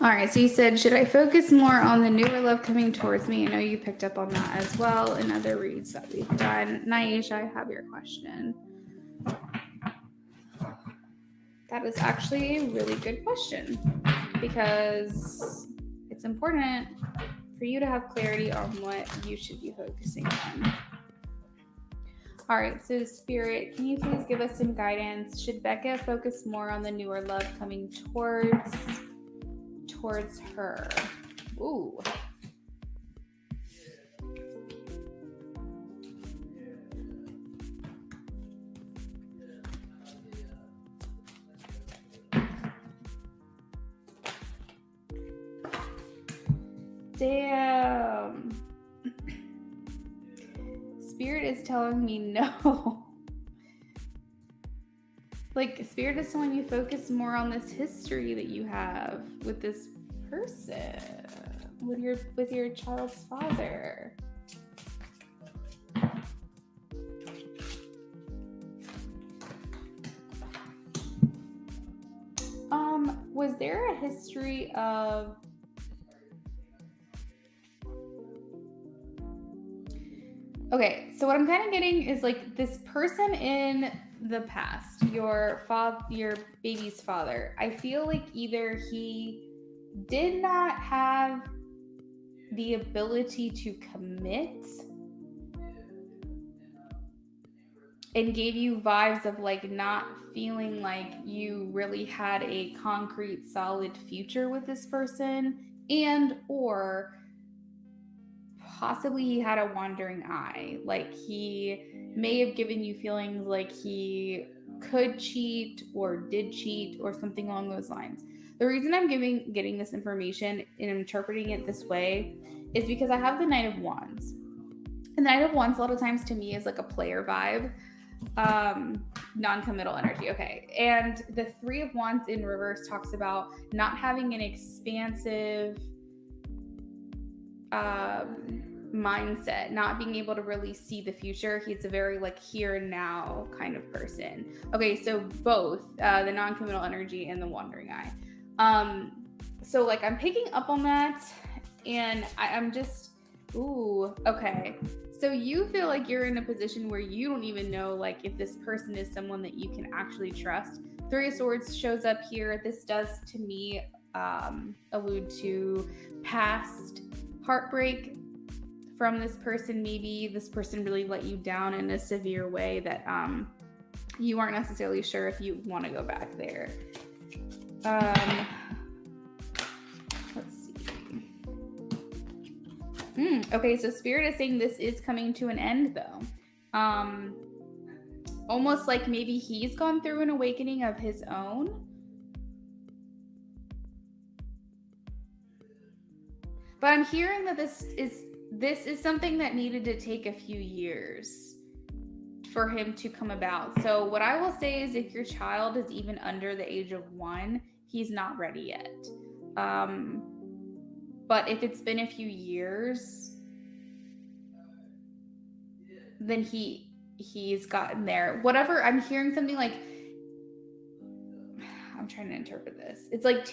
All right, so you said, should I focus more on the newer love coming towards me? I know you picked up on that as well in other reads that we've done. Naisha, I have your question. That is actually a really good question because it's important for you to have clarity on what you should be focusing on. All right, so Spirit, can you please give us some guidance? Should Becca focus more on the newer love coming towards her? Ooh. Damn. Spirit is telling me no. Like, Spirit is telling you focus more on this history that you have with this person, with your child's father. Was there a history of Okay, so what I'm kind of getting is like this person in the past, your baby's father. I feel like either he did not have the ability to commit and gave you vibes of like not feeling like you really had a concrete, solid future with this person, and or possibly he had a wandering eye. Like he may have given you feelings like he could cheat or did cheat or something along those lines. The reason I'm getting this information and interpreting it this way is because I have the Knight of Wands. The Knight of Wands a lot of times to me is like a player vibe, non-committal energy. Okay. And the Three of Wands in reverse talks about not having an expansive mindset, not being able to really see the future. He's a very like here and now kind of person. Okay, so both the non-committal energy and the wandering eye. So like I'm picking up on that, and I'm just okay. So you feel like you're in a position where you don't even know like if this person is someone that you can actually trust. Three of Swords shows up here. This does to me allude to past heartbreak from this person. Maybe this person really let you down in a severe way that you aren't necessarily sure if you want to go back there. Let's see. Okay, so Spirit is saying this is coming to an end though. Almost like maybe he's gone through an awakening of his own. But I'm hearing that this is something that needed to take a few years for him to come about. So what I will say is if your child is even under the age of 1, he's not ready yet. But if it's been a few years, then he's gotten there. Whatever, I'm hearing something like, I'm trying to interpret this. It's like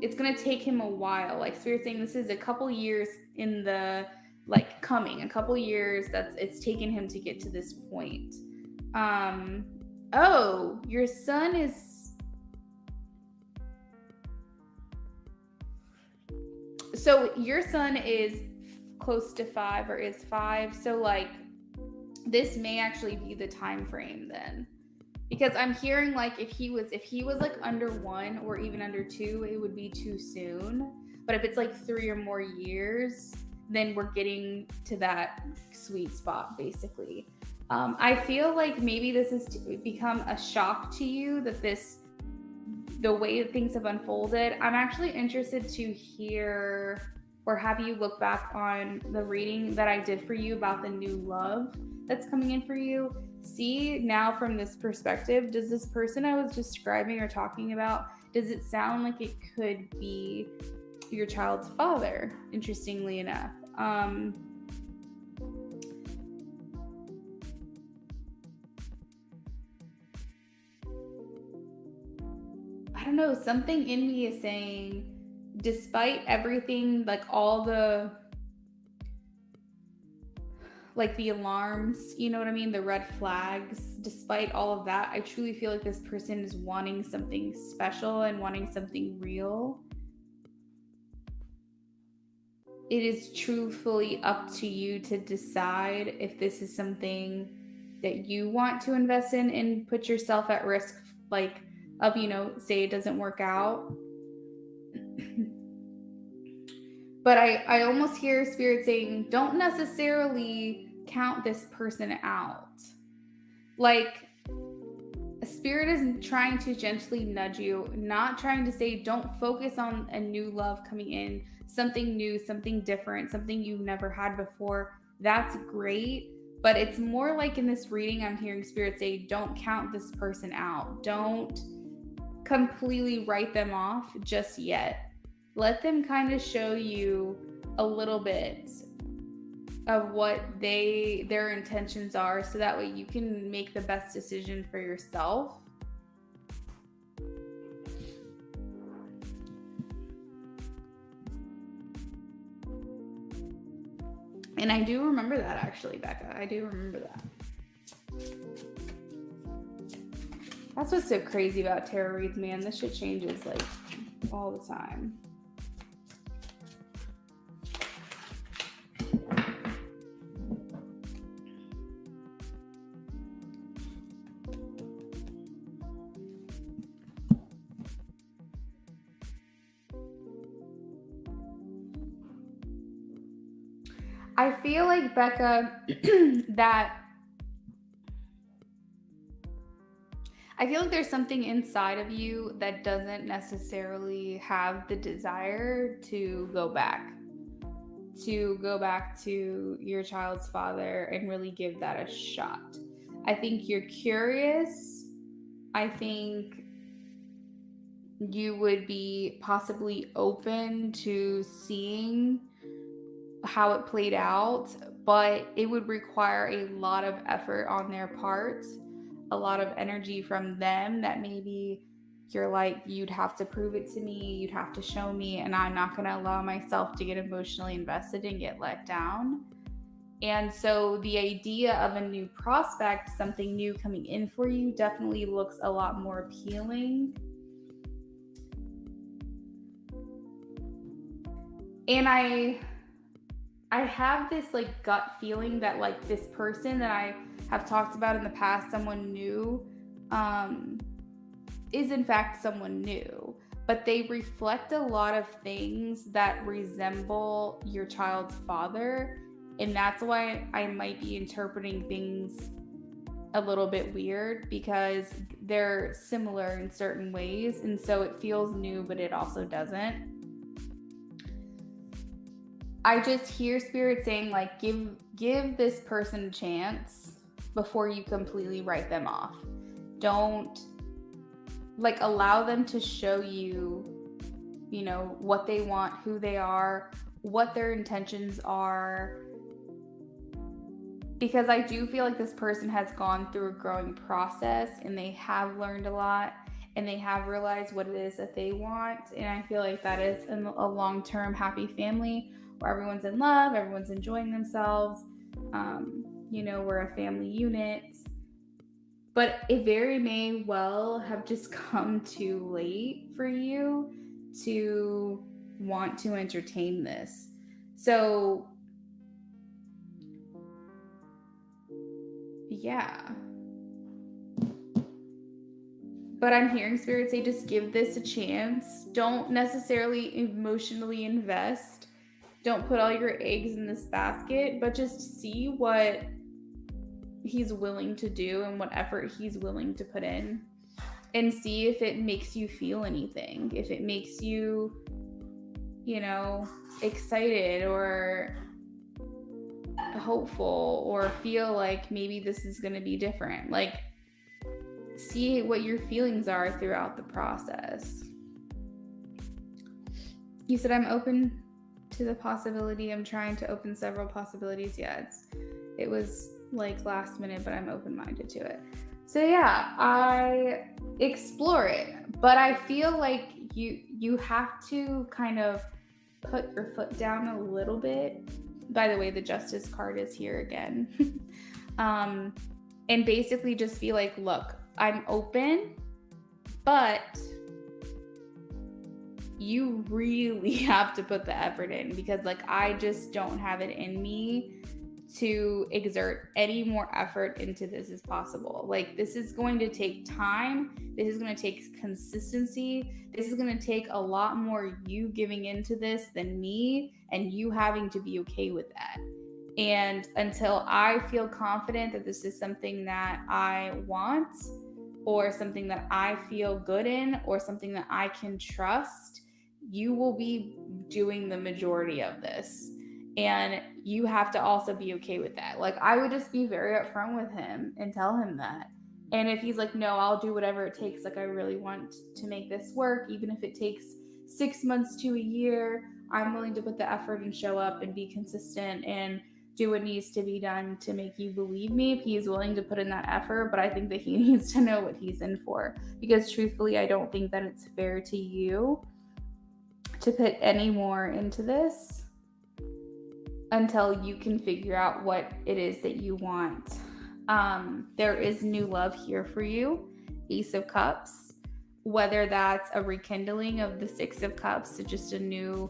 it's going to take him a while. Like Spirit saying this is a couple years in the like coming, a couple years it's taken him to get to this point. Oh, your son is so your son is close to 5 or is 5. So like this may actually be the time frame then. Because I'm hearing like if he was like under 1 or even under 2, it would be too soon. But if it's like 3 or more years, then we're getting to that sweet spot basically. I feel like maybe this has become a shock to you that the way that things have unfolded. I'm actually interested to hear or have you look back on the reading that I did for you about the new love that's coming in for you. See now from this perspective, does this person I was describing or talking about, does it sound like it could be your child's father, interestingly enough? I don't know, something in me is saying, despite everything, like all the, like the alarms, you know what I mean? The red flags, despite all of that, I truly feel like this person is wanting something special and wanting something real. It is truthfully up to you to decide if this is something that you want to invest in and put yourself at risk, like, of, you know, say it doesn't work out. But I almost hear Spirit saying, don't necessarily count this person out. Like, Spirit is trying to gently nudge you, not trying to say, don't focus on a new love coming in, something new, something different, something you've never had before. That's great. But it's more like in this reading, I'm hearing Spirit say, don't count this person out. Don't completely write them off just yet. Let them kind of show you a little bit of what their intentions are, so that way you can make the best decision for yourself. And I do remember that, actually, Becca. I do remember that. That's what's so crazy about tarot reads, man. This shit changes like all the time. I feel like, Becca, that I feel like there's something inside of you that doesn't necessarily have the desire to go back to your child's father and really give that a shot. I think you're curious. I think you would be possibly open to seeing how it played out, but it would require a lot of effort on their part, a lot of energy from them, that maybe you're like, you'd have to prove it to me, you'd have to show me, and I'm not going to allow myself to get emotionally invested and get let down. And so the idea of a new prospect, something new coming in for you, definitely looks a lot more appealing. And I have this like gut feeling that like this person that I have talked about in the past, someone new, is in fact someone new, but they reflect a lot of things that resemble your child's father. And that's why I might be interpreting things a little bit weird, because they're similar in certain ways. And so it feels new, but it also doesn't. I just hear Spirit saying, like, give this person a chance before you completely write them off. Don't, like, allow them to show you, you know, what they want, who they are, what their intentions are. Because I do feel like this person has gone through a growing process, and they have learned a lot, and they have realized what it is that they want. And I feel like that is a long-term happy family where everyone's in love, everyone's enjoying themselves. You know, we're a family unit. But it very may well have just come too late for you to want to entertain this. So, yeah. But I'm hearing Spirit say, just give this a chance. Don't necessarily emotionally invest. Don't put all your eggs in this basket, but just see what he's willing to do and what effort he's willing to put in, and see if it makes you feel anything, if it makes you, you know, excited or hopeful, or feel like maybe this is going to be different. Like, see what your feelings are throughout the process. You said, I'm open to the possibility. I'm trying to open several possibilities. Yeah, it was like last minute, but I'm open-minded to it. So yeah, I explore it, but I feel like you have to kind of put your foot down a little bit. By the way, the Justice card is here again. And basically just be like, look, I'm open, but you really have to put the effort in, because like I just don't have it in me to exert any more effort into this as possible. Like, this is going to take time. This is going to take consistency. This is going to take a lot more you giving into this than me, and you having to be okay with that. And until I feel confident that this is something that I want, or something that I feel good in, or something that I can trust, you will be doing the majority of this. And you have to also be okay with that. Like, I would just be very upfront with him and tell him that. And if he's like, no, I'll do whatever it takes, like I really want to make this work, even if it takes 6 months to a year, I'm willing to put the effort and show up and be consistent and do what needs to be done to make you believe me, if he's willing to put in that effort. But I think that he needs to know what he's in for, because truthfully, I don't think that it's fair to you to put any more into this until you can figure out what it is that you want. There is new love here for you. Ace of Cups, whether that's a rekindling of the Six of Cups to just a new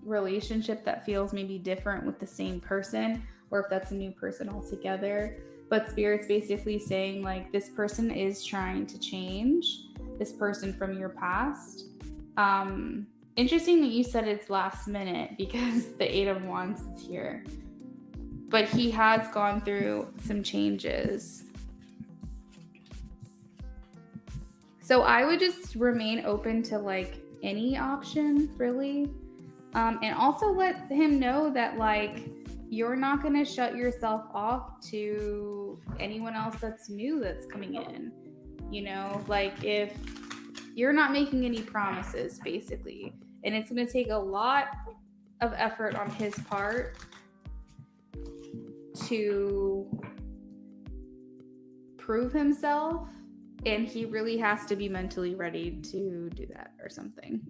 relationship that feels maybe different with the same person, or if that's a new person altogether. But Spirit's basically saying, like, this person is trying to change, this person from your past. Interesting that you said it's last minute, because the Eight of Wands is here. But he has gone through some changes. So I would just remain open to like any option, really. And also let him know that like you're not going to shut yourself off to anyone else that's new that's coming in. You know, like if you're not making any promises, basically, and it's going to take a lot of effort on his part to prove himself, and he really has to be mentally ready to do that or something.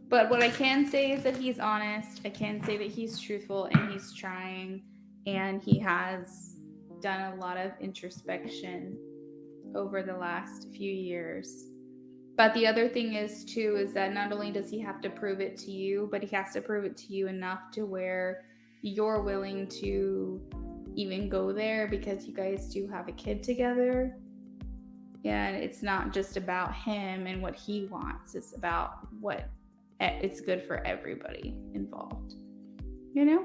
But what I can say is that he's honest. I can say that he's truthful, and he's trying, and he has done a lot of introspection over the last few years. But the other thing is too, is that not only does he have to prove it to you, but he has to prove it to you enough to where you're willing to even go there, because you guys do have a kid together. And it's not just about him and what he wants. It's about what it's good for everybody involved, you know?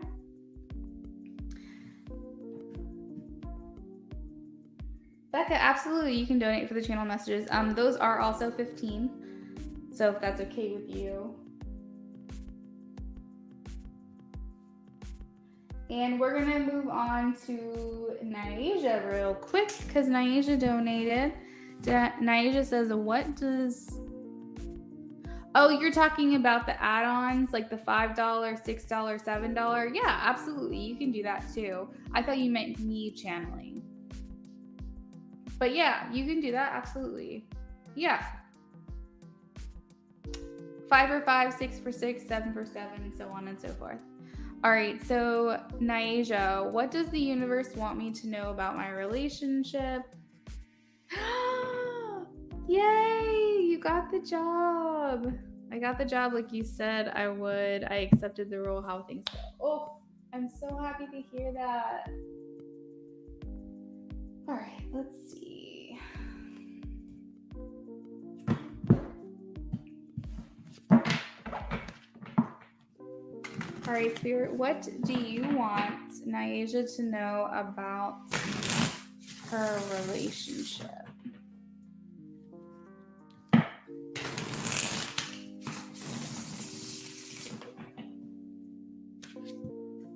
Becca, absolutely, you can donate for the channel messages. Those are also 15, so if that's okay with you. And we're gonna move on to Naija real quick, because Naija donated. Naija says, what does... Oh, you're talking about the add-ons, like the $5, $6, $7? Yeah, absolutely, you can do that too. I thought you meant me channeling. But yeah, you can do that, absolutely. Yeah. 5 for 5, 6 for 6, 7 for 7, and so on and so forth. All right, so Naija, what does the universe want me to know about my relationship? Yay, you got the job. I got the job like you said I would. I accepted the role, how things go. Oh, I'm so happy to hear that. All right, let's see. All right, Spirit, what do you want Naija to know about her relationship?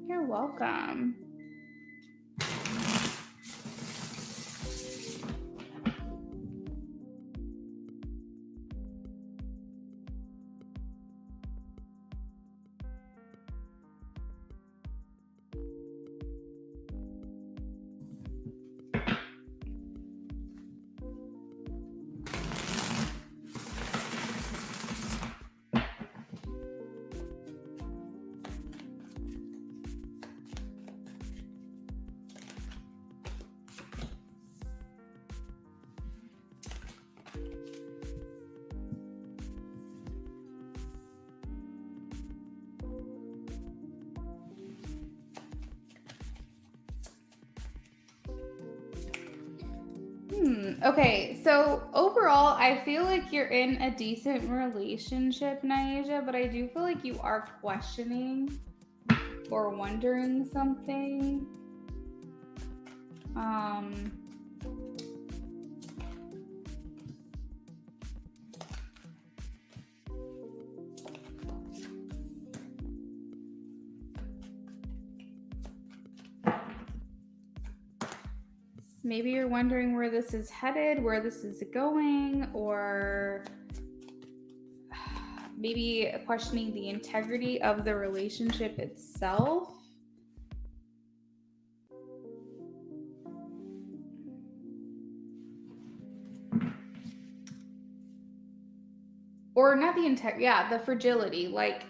You're welcome. Okay, so overall, I feel like you're in a decent relationship, Naija, but I do feel like you are questioning or wondering something. Maybe you're wondering where this is headed, where this is going, or maybe questioning the integrity of the relationship itself. Or not the integrity, the fragility. Like,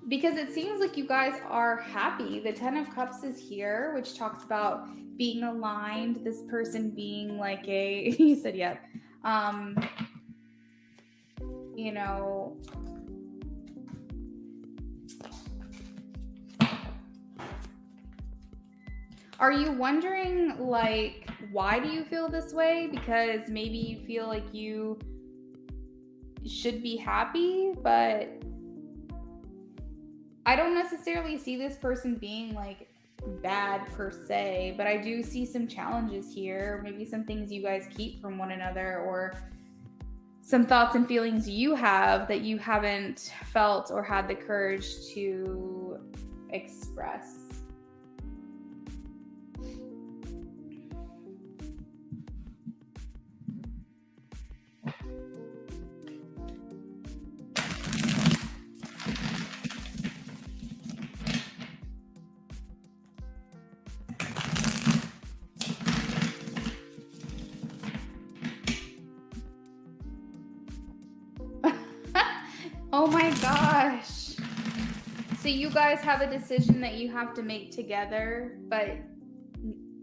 because it seems like you guys are happy. The Ten of Cups is here, which talks about being aligned, this person being like you said, yep. You know, are you wondering, like, why do you feel this way? Because maybe you feel like you should be happy, but I don't necessarily see this person being like bad per se, but I do see some challenges here, maybe some things you guys keep from one another, or some thoughts and feelings you have that you haven't felt or had the courage to express. Oh my gosh. So you guys have a decision that you have to make together, but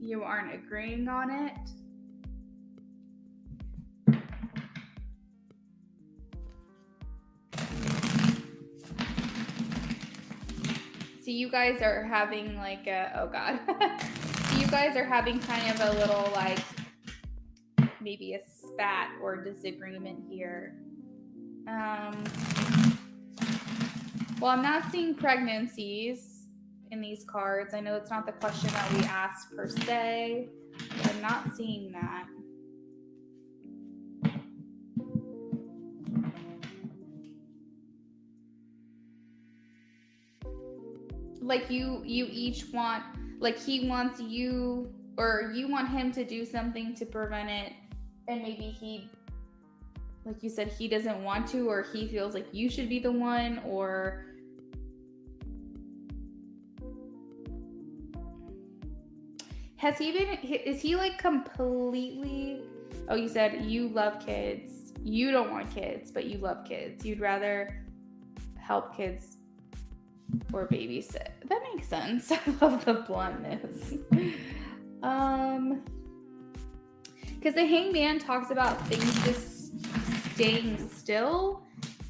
you aren't agreeing on it. So you guys are having like oh God. So you guys are having kind of a little like maybe a spat or disagreement here. Well, I'm not seeing pregnancies in these cards. I know it's not the question that we asked per se, but I'm not seeing that. Like you each want, like he wants you, or you want him to do something to prevent it, and maybe he, like you said, he doesn't want to, or he feels like you should be the one, or has he been, is he like completely, oh, you said you love kids, you don't want kids, but you love kids, you'd rather help kids or babysit. That makes sense. I love the bluntness. Because the Hangman talks about things just staying still,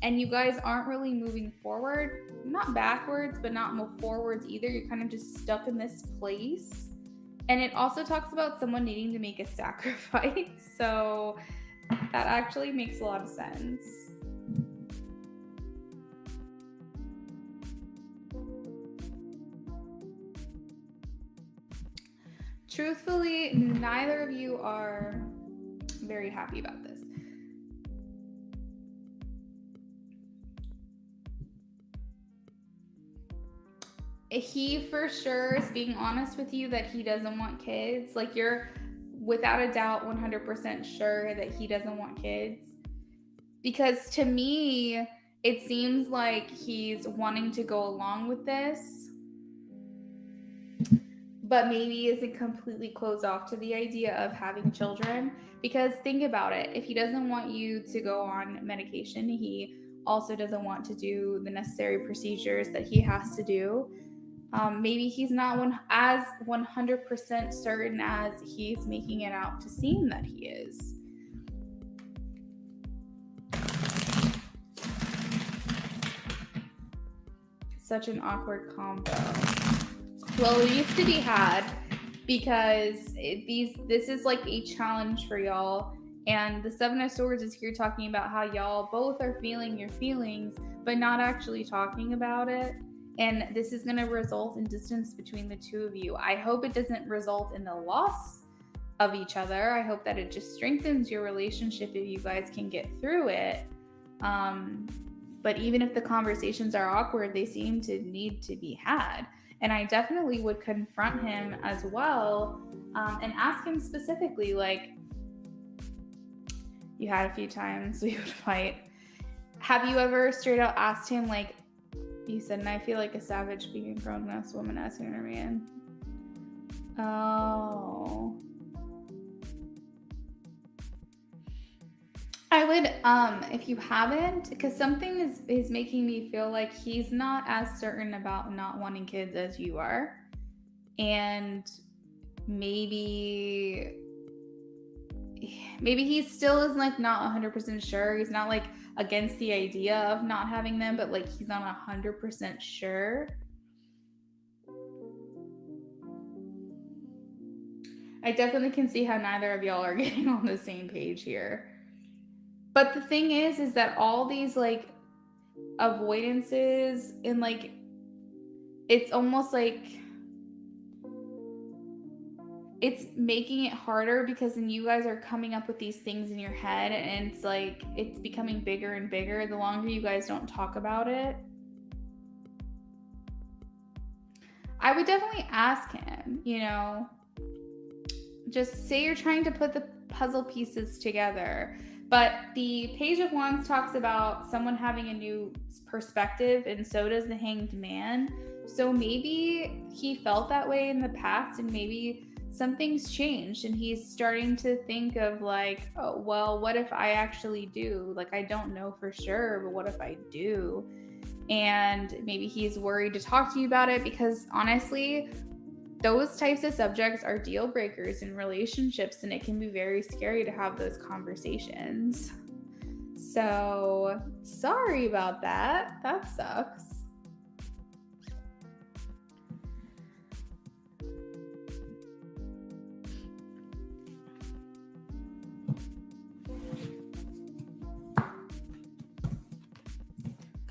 and you guys aren't really moving forward, not backwards, but not move forwards either. You're kind of just stuck in this place. And it also talks about someone needing to make a sacrifice. So that actually makes a lot of sense. Truthfully, neither of you are very happy about this. He for sure is being honest with you that he doesn't want kids. Like, you're without a doubt 100% sure that he doesn't want kids. Because to me, it seems like he's wanting to go along with this, but maybe isn't completely closed off to the idea of having children. Because think about it, if he doesn't want you to go on medication, he also doesn't want to do the necessary procedures that he has to do. Maybe he's not as 100% certain as he's making it out to seem that he is. Such an awkward combo. Well, it needs to be had, because this is like a challenge for y'all, And the Seven of Swords is here talking about how y'all both are feeling your feelings, but not actually talking about it. And this is going to result in distance between the two of you. I hope it doesn't result in the loss of each other. I hope that it just strengthens your relationship if you guys can get through it. But even if the conversations are awkward, they seem to need to be had. And I definitely would confront him as well, and ask him specifically, like, you had a few times we would fight. Have you ever straight out asked him, like, you said, and I feel like a savage being a grown-ass woman asking her man. Oh. I would, if you haven't, because something is making me feel like he's not as certain about not wanting kids as you are. And maybe he still is like not 100% sure. He's not like against the idea of not having them, but like he's not 100% sure. I definitely can see how neither of y'all are getting on the same page here. But the thing is that all these like avoidances and like, it's almost like it's making it harder, because then you guys are coming up with these things in your head, and it's like it's becoming bigger and bigger the longer you guys don't talk about it. I would definitely ask him, just say you're trying to put the puzzle pieces together. But the Page of Wands talks about someone having a new perspective, and so does the Hanged Man. So maybe he felt that way in the past, and maybe something's changed, and he's starting to think of like, oh, well, what if I actually do? Like, I don't know for sure, but what if I do? And maybe he's worried to talk to you about it, because honestly, those types of subjects are deal breakers in relationships, and it can be very scary to have those conversations. So sorry about that. That sucks.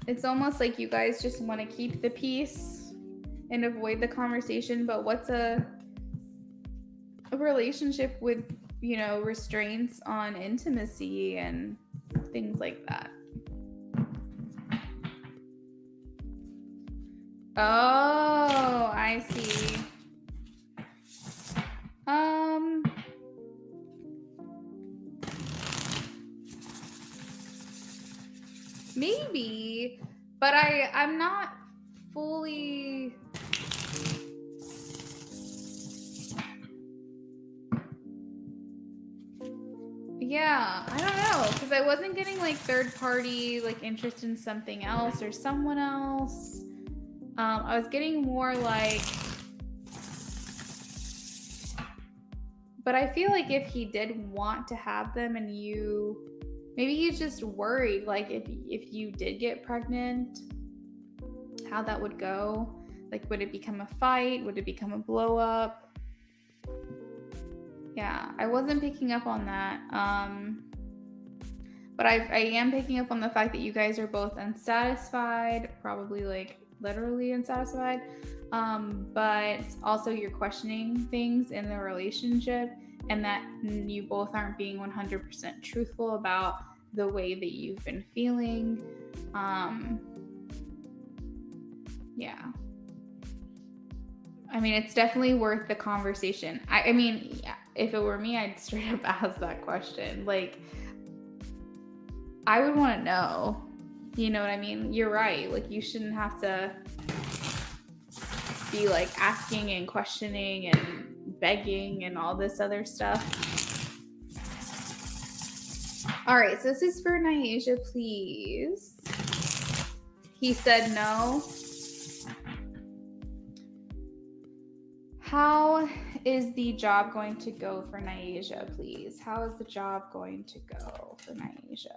It's almost like you guys just want to keep the peace and avoid the conversation, but what's a relationship with, restraints on intimacy and things like that? Oh, I see. Maybe, but I'm not fully. Yeah, I don't know, because I wasn't getting like third party like interest in something else or someone else. I was getting more like, but I feel like if he did want to have them, and maybe he's just worried, like if you did get pregnant, how that would go. Like, would it become a fight? Would it become a blow up? Yeah, I wasn't picking up on that. But I am picking up on the fact that you guys are both unsatisfied, probably like literally unsatisfied. But also you're questioning things in the relationship, and that you both aren't being 100% truthful about the way that you've been feeling. Yeah. I mean, it's definitely worth the conversation. I mean, yeah, if it were me, I'd straight up ask that question. Like, I would want to know. You know what I mean? You're right. Like, you shouldn't have to be like asking and questioning and begging and all this other stuff. All right, so this is for Nyasha, please. He said no. How is the job going to go for Nyasha, please? How is the job going to go for Nyasha?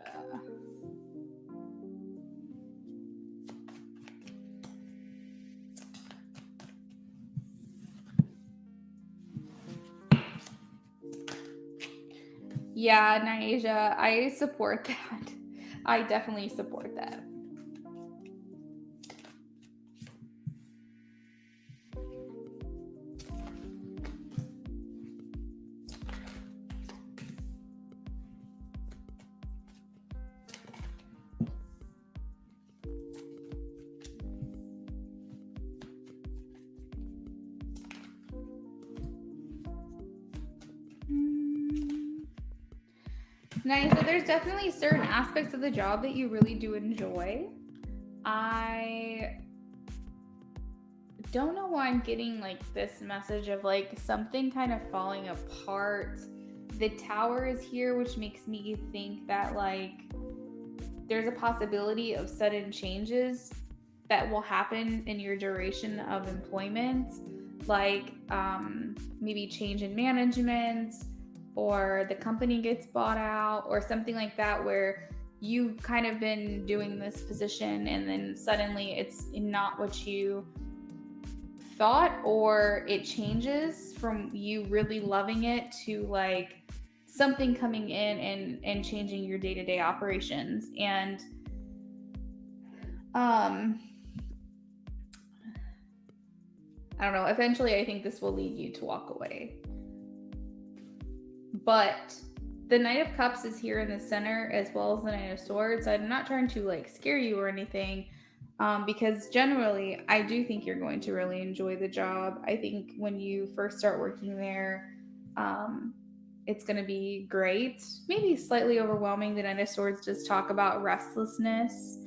Yeah, Naisha, I support that. I definitely support that. Nice. So there's definitely certain aspects of the job that you really do enjoy. I don't know why I'm getting like this message of like something kind of falling apart. The tower is here, which makes me think that like there's a possibility of sudden changes that will happen in your duration of employment, like maybe change in management, or the company gets bought out, or something like that, where you've kind of been doing this position and then suddenly it's not what you thought, or it changes from you really loving it to like something coming in and changing your day-to-day operations. And I don't know, eventually I think this will lead you to walk away. But the Knight of Cups is here in the center as well as the Knight of Swords. I'm not trying to like scare you or anything, because generally I do think you're going to really enjoy the job. I think when you first start working there, it's going to be great. Maybe slightly overwhelming. The Knight of Swords does talk about restlessness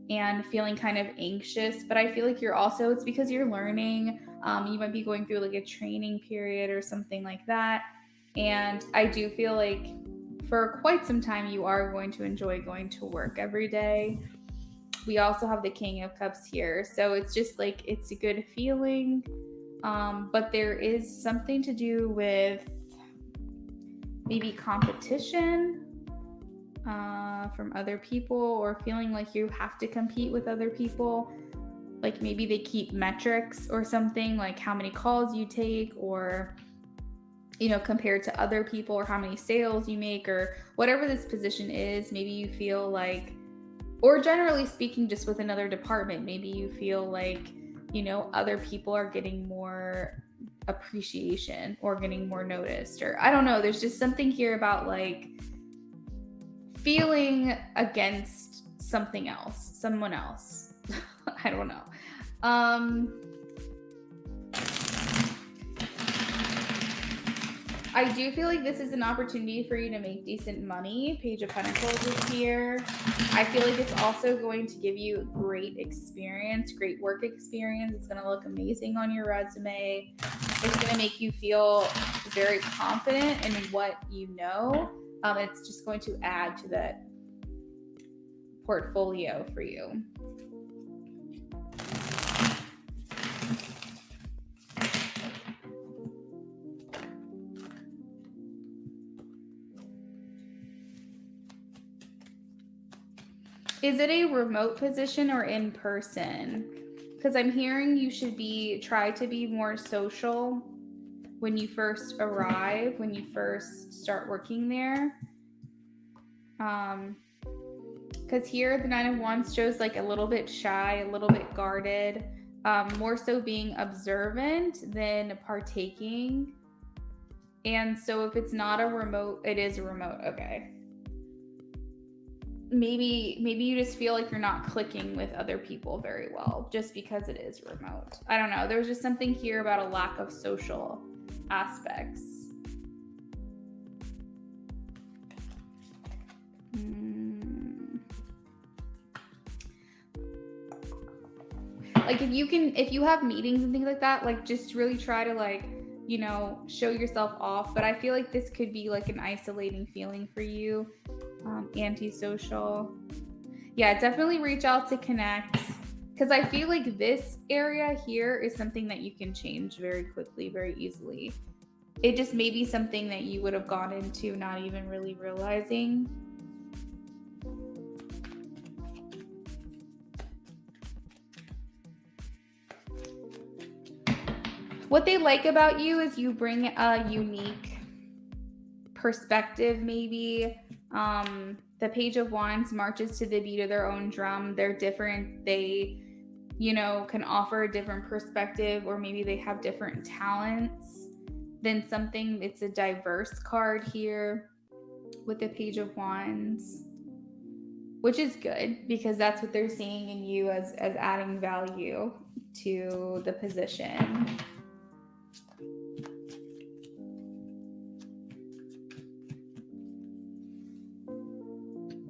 and feeling kind of anxious, but I feel like you're also, it's because you're learning. You might be going through like a training period or something like that. And I do feel like for quite some time you are going to enjoy going to work every day. We also have the King of Cups here, so it's just like it's a good feeling. But there is something to do with maybe competition from other people, or feeling like you have to compete with other people. Like maybe they keep metrics or something, like how many calls you take, or compared to other people, or how many sales you make, or whatever this position is. Maybe you feel like, or generally speaking, just with another department, maybe you feel like, other people are getting more appreciation or getting more noticed, or I don't know. There's just something here about like feeling against something else, someone else. I don't know. I do feel like this is an opportunity for you to make decent money. Page of Pentacles is here. I feel like it's also going to give you great experience, great work experience. It's going to look amazing on your resume. It's going to make you feel very confident in what you know. It's just going to add to that portfolio for you. Is it a remote position or in person? Because I'm hearing you should try to be more social when you first arrive, when you first start working there. Because here the Nine of Wands shows like a little bit shy, a little bit guarded, more so being observant than partaking. And so if it's not a remote, it is a remote. Okay. Maybe you just feel like you're not clicking with other people very well just because it is remote. I don't know. There's just something here about a lack of social aspects. Like if you have meetings and things like that, like just really try to like, show yourself off. But I feel like this could be like an isolating feeling for you. Antisocial. Yeah, definitely reach out to connect, because I feel like this area here is something that you can change very quickly, very easily. It just may be something that you would have gone into not even really realizing. What they like about you is you bring a unique perspective maybe. The Page of Wands marches to the beat of their own drum. They're different. They, can offer a different perspective, or maybe they have different talents than something. It's a diverse card here with the Page of Wands, which is good because that's what they're seeing in you as adding value to the position.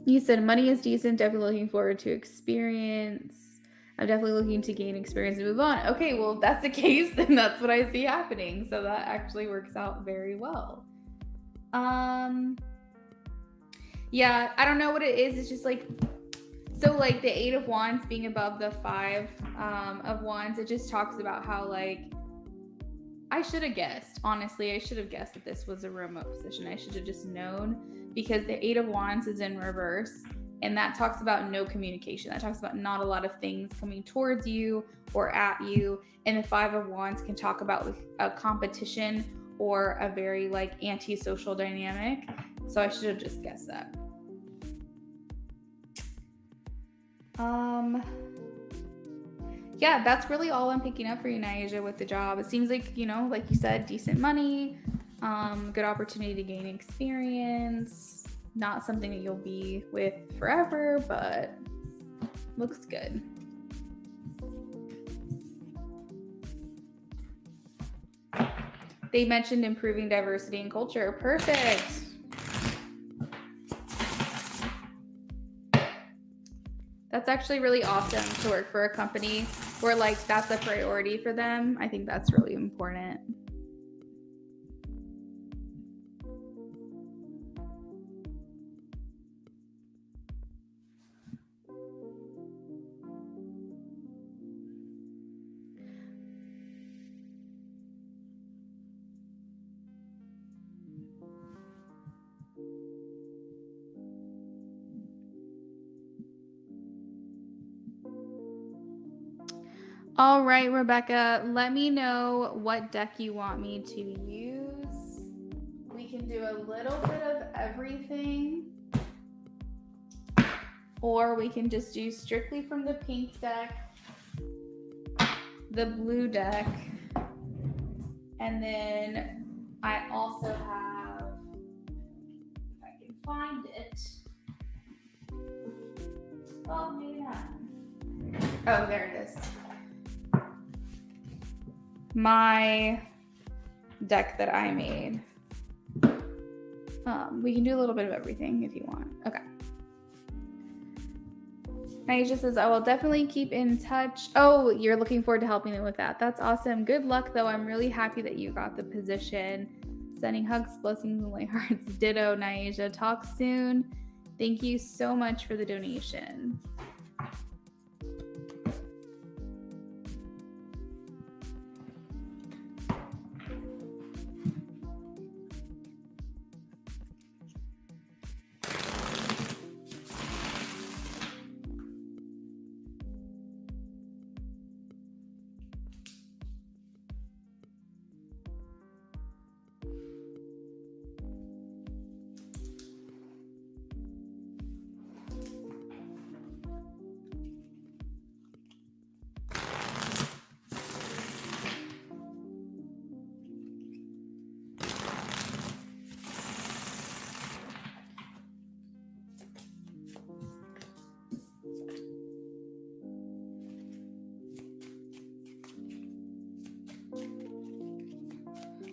You said money is decent, definitely looking forward to experience. I'm definitely looking to gain experience and move on. Okay, well, if that's the case, then that's what I see happening. So that actually works out very well. Yeah, I don't know what it is. It's just like, so like the 8 of Wands being above the 5 of Wands, it just talks about how like, I should have guessed. Honestly, I should have guessed that this was a remote position. I should have just known, because the 8 of Wands is in reverse, and that talks about no communication. That talks about not a lot of things coming towards you or at you. And the 5 of Wands can talk about a competition or a very like antisocial dynamic. So I should have just guessed that. Yeah, that's really all I'm picking up for you, Nyasha, with the job. It seems like, like you said, decent money, good opportunity to gain experience, not something that you'll be with forever, but looks good. They mentioned improving diversity and culture. Perfect. That's actually really awesome to work for a company where like that's a priority for them. I think that's really important. All right, Rebecca, let me know what deck you want me to use. We can do a little bit of everything, or we can just do strictly from the pink deck, the blue deck, and then I also have, if I can find it, oh, maybe not. Oh, there it is. My deck that I made. We can do a little bit of everything if you want. Okay. Nyasha says, I will definitely keep in touch. Oh, you're looking forward to helping them with that. That's awesome. Good luck, though. I'm really happy that you got the position. Sending hugs, blessings, and light hearts. Ditto, Nyasha. Talk soon. Thank you so much for the donation.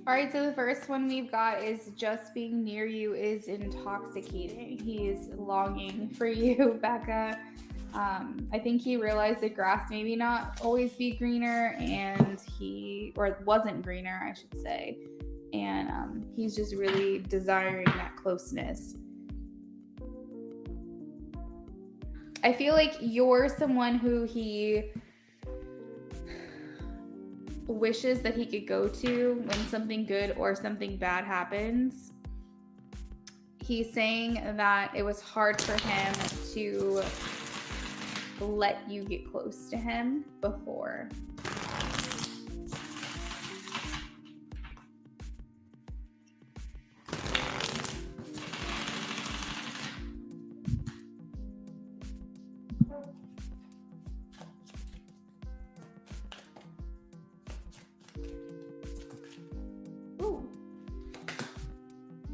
All right, so the first one we've got is just being near you is intoxicating. He is longing for you, Becca. I think he realized the grass maybe not always be greener, and or it wasn't greener, I should say. And he's just really desiring that closeness. I feel like you're someone who he wishes that he could go to when something good or something bad happens. He's saying that it was hard for him to let you get close to him before.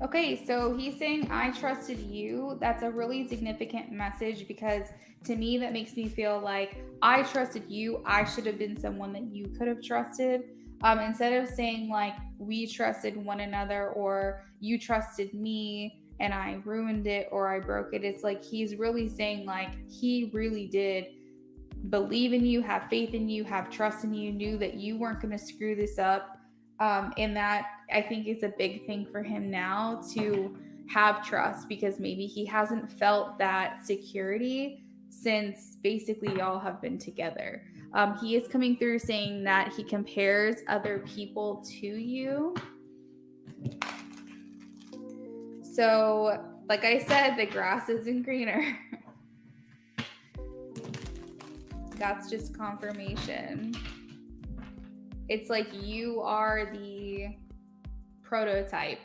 Okay, so he's saying, I trusted you. That's a really significant message because to me, that makes me feel like I trusted you. I should have been someone that you could have trusted. Instead of saying, like, we trusted one another or you trusted me and I ruined it or I broke it, it's like he's really saying, like, he really did believe in you, have faith in you, have trust in you, knew that you weren't going to screw this up. And that I think is a big thing for him now to have trust because maybe he hasn't felt that security since basically y'all have been together. He is coming through saying that he compares other people to you. So, like I said, the grass isn't greener. That's just confirmation. It's like you are the prototype.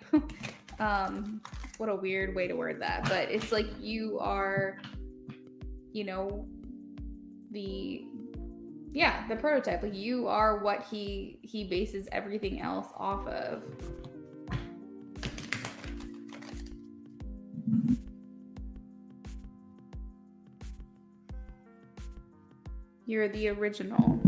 What a weird way to word that, but it's like you are, the prototype. Like you are what he bases everything else off of. You're the original,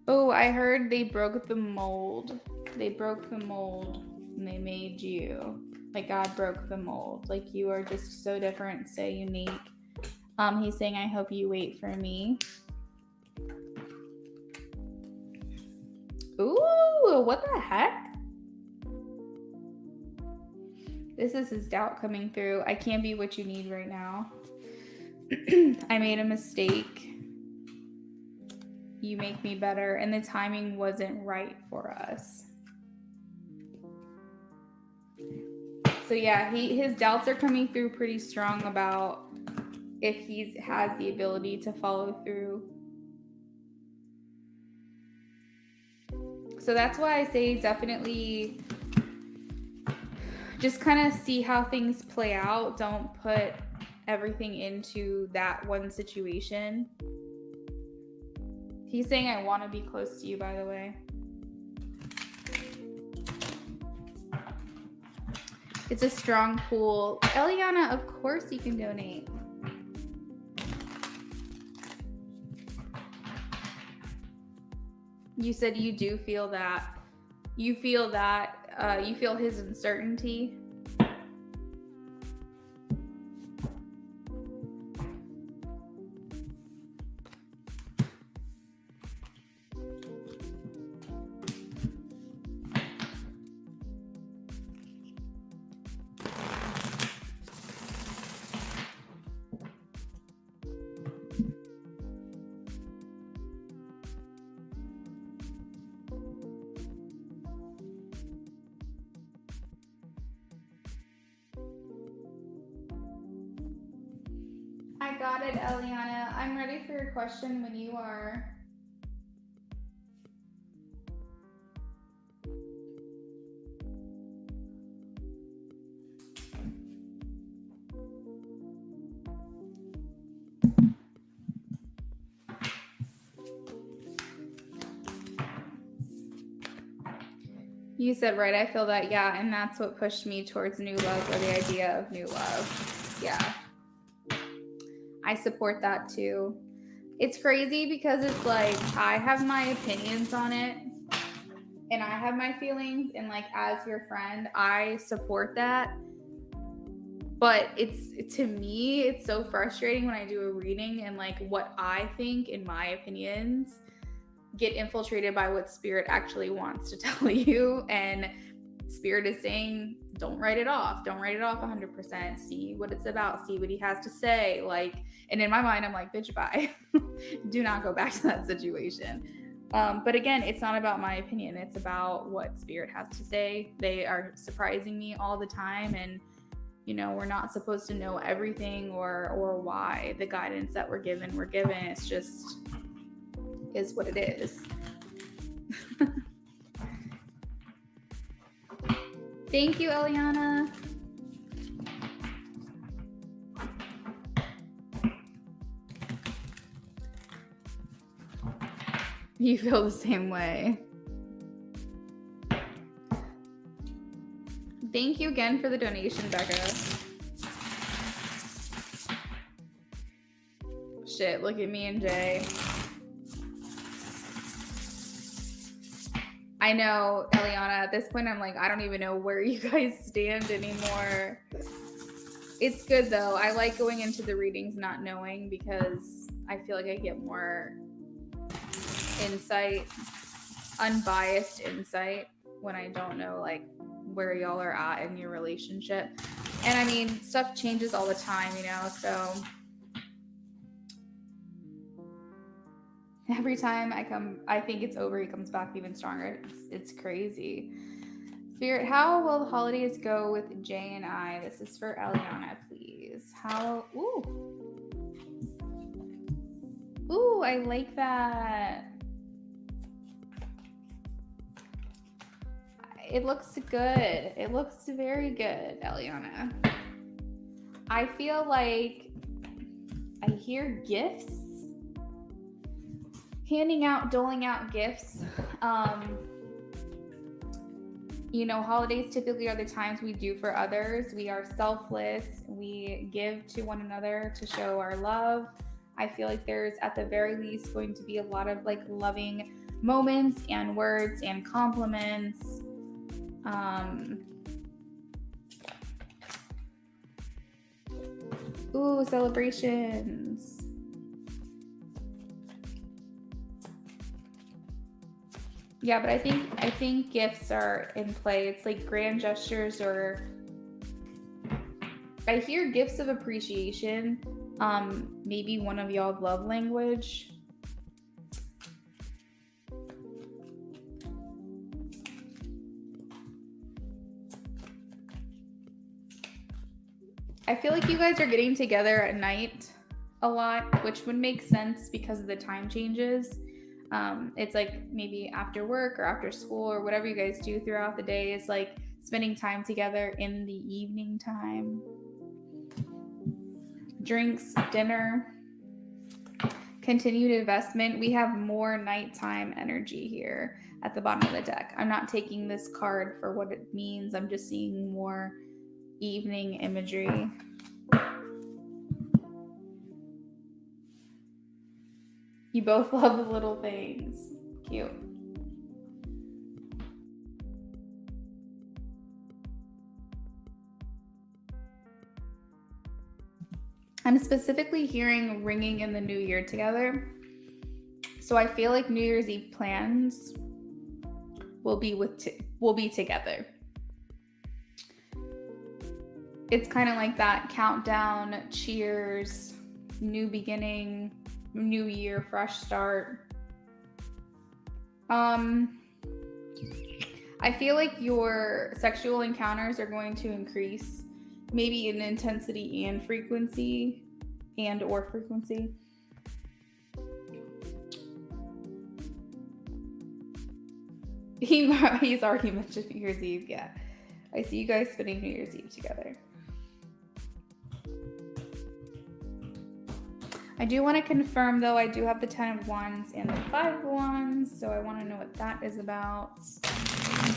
Oh, I heard they broke the mold. They broke the mold and they made you. Like God broke the mold. Like you are just so different, so unique. He's saying, I hope you wait for me. Ooh, what the heck? This is his doubt coming through. I can't be what you need right now. I made a mistake. You make me better, and the timing wasn't right for us. So yeah, his doubts are coming through pretty strong about if he has the ability to follow through. So that's why I say definitely just kind of see how things play out. Don't put everything into that one situation. He's saying, I want to be close to you, by the way. It's a strong pull. Eliana, of course you can donate. You said you do feel that. You feel his uncertainty. I got it, Eliana. I'm ready for your question when you are. You said, right, I feel that, yeah, and that's what pushed me towards new love or the idea of new love. Yeah. I support that too. It's crazy because it's like I have my opinions on it and I have my feelings, and like as your friend, I support that. But to me, it's so frustrating when I do a reading and like what I think in my opinions get infiltrated by what Spirit actually wants to tell you. And Spirit is saying, don't write it off. Don't write it off 100%. See what it's about. See what he has to say. Like, and in my mind, I'm like, bitch, bye. Do not go back to that situation. But again, it's not about my opinion. It's about what Spirit has to say. They are surprising me all the time. And We're not supposed to know everything or why the guidance that we're given. It's just is what it is. Thank you, Eliana. You feel the same way. Thank you again for the donation, Becca. Shit, look at me and Jay. I know, Eliana, at this point I'm like, I don't even know where you guys stand anymore. It's good though. I like going into the readings not knowing, because I feel like I get more insight, unbiased insight, when I don't know like where y'all are at in your relationship. And I mean, stuff changes all the time, so every time I think it's over, he comes back even stronger. It's crazy. Spirit, how will the holidays go with Jay and I? This is for Eliana, please. Ooh, I like that. It looks good. It looks very good, Eliana. I feel like I hear gifts. Handing out, doling out gifts. Holidays typically are the times we do for others. We are selfless. We give to one another to show our love. I feel like there's at the very least going to be a lot of like loving moments and words and compliments. Ooh, celebrations. Yeah, but I think gifts are in play. It's like grand gestures, or I hear gifts of appreciation. Maybe one of y'all's love language. I feel like you guys are getting together at night a lot, which would make sense because of the time changes. It's like maybe after work or after school or whatever you guys do throughout the day is like spending time together in the evening time. Drinks, dinner, continued investment. We have more nighttime energy here at the bottom of the deck. I'm not taking this card for what it means. I'm just seeing more evening imagery. You both love the little things. Cute. I'm specifically hearing ringing in the new year together. So I feel like New Year's Eve plans will be together. It's kind of like that countdown, cheers, new beginning, new year, fresh start. I feel like your sexual encounters are going to increase, maybe in intensity and frequency, or frequency. He's already mentioned New Year's Eve. Yeah, I see you guys spending New Year's Eve together. I do want to confirm, though, I do have the 10 of Wands and the 5 of Wands, so I want to know what that is about.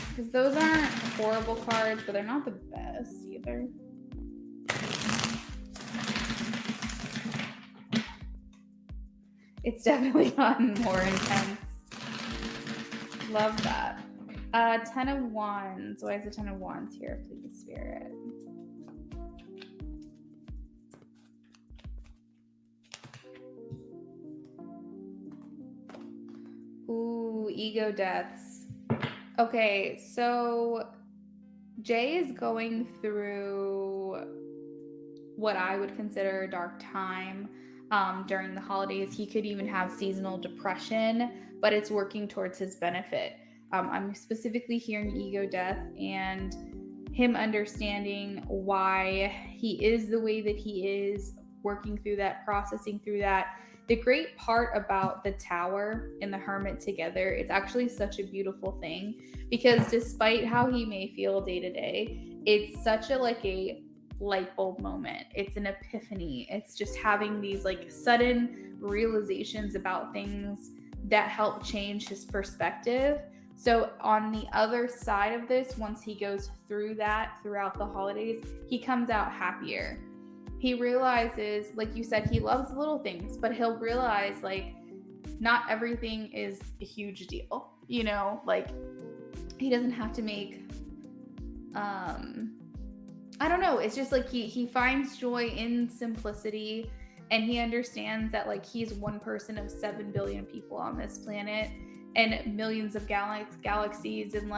Because those aren't horrible cards, but they're not the best either. It's definitely gotten more intense. Love that. 10 of Wands. Why is the 10 of Wands here, please, Spirit? Ooh, ego deaths. Okay, so Jay is going through what I would consider a dark time during the holidays. He could even have seasonal depression, but it's working towards his benefit. I'm specifically hearing ego death, and him understanding why he is the way that he is, working through that, processing through that. The great part about the tower and the hermit together, it's actually such a beautiful thing, because despite how he may feel day to day, it's such a light bulb moment. It's an epiphany. It's just having these sudden realizations about things that help change his perspective. So on the other side of this, once he goes through that throughout the holidays, he comes out happier. He realizes, like you said, he loves little things, but he'll realize not everything is a huge deal. He doesn't have to make I don't know, it's just he finds joy in simplicity, and he understands that he's one person of 7 billion people on this planet and millions of galaxies, and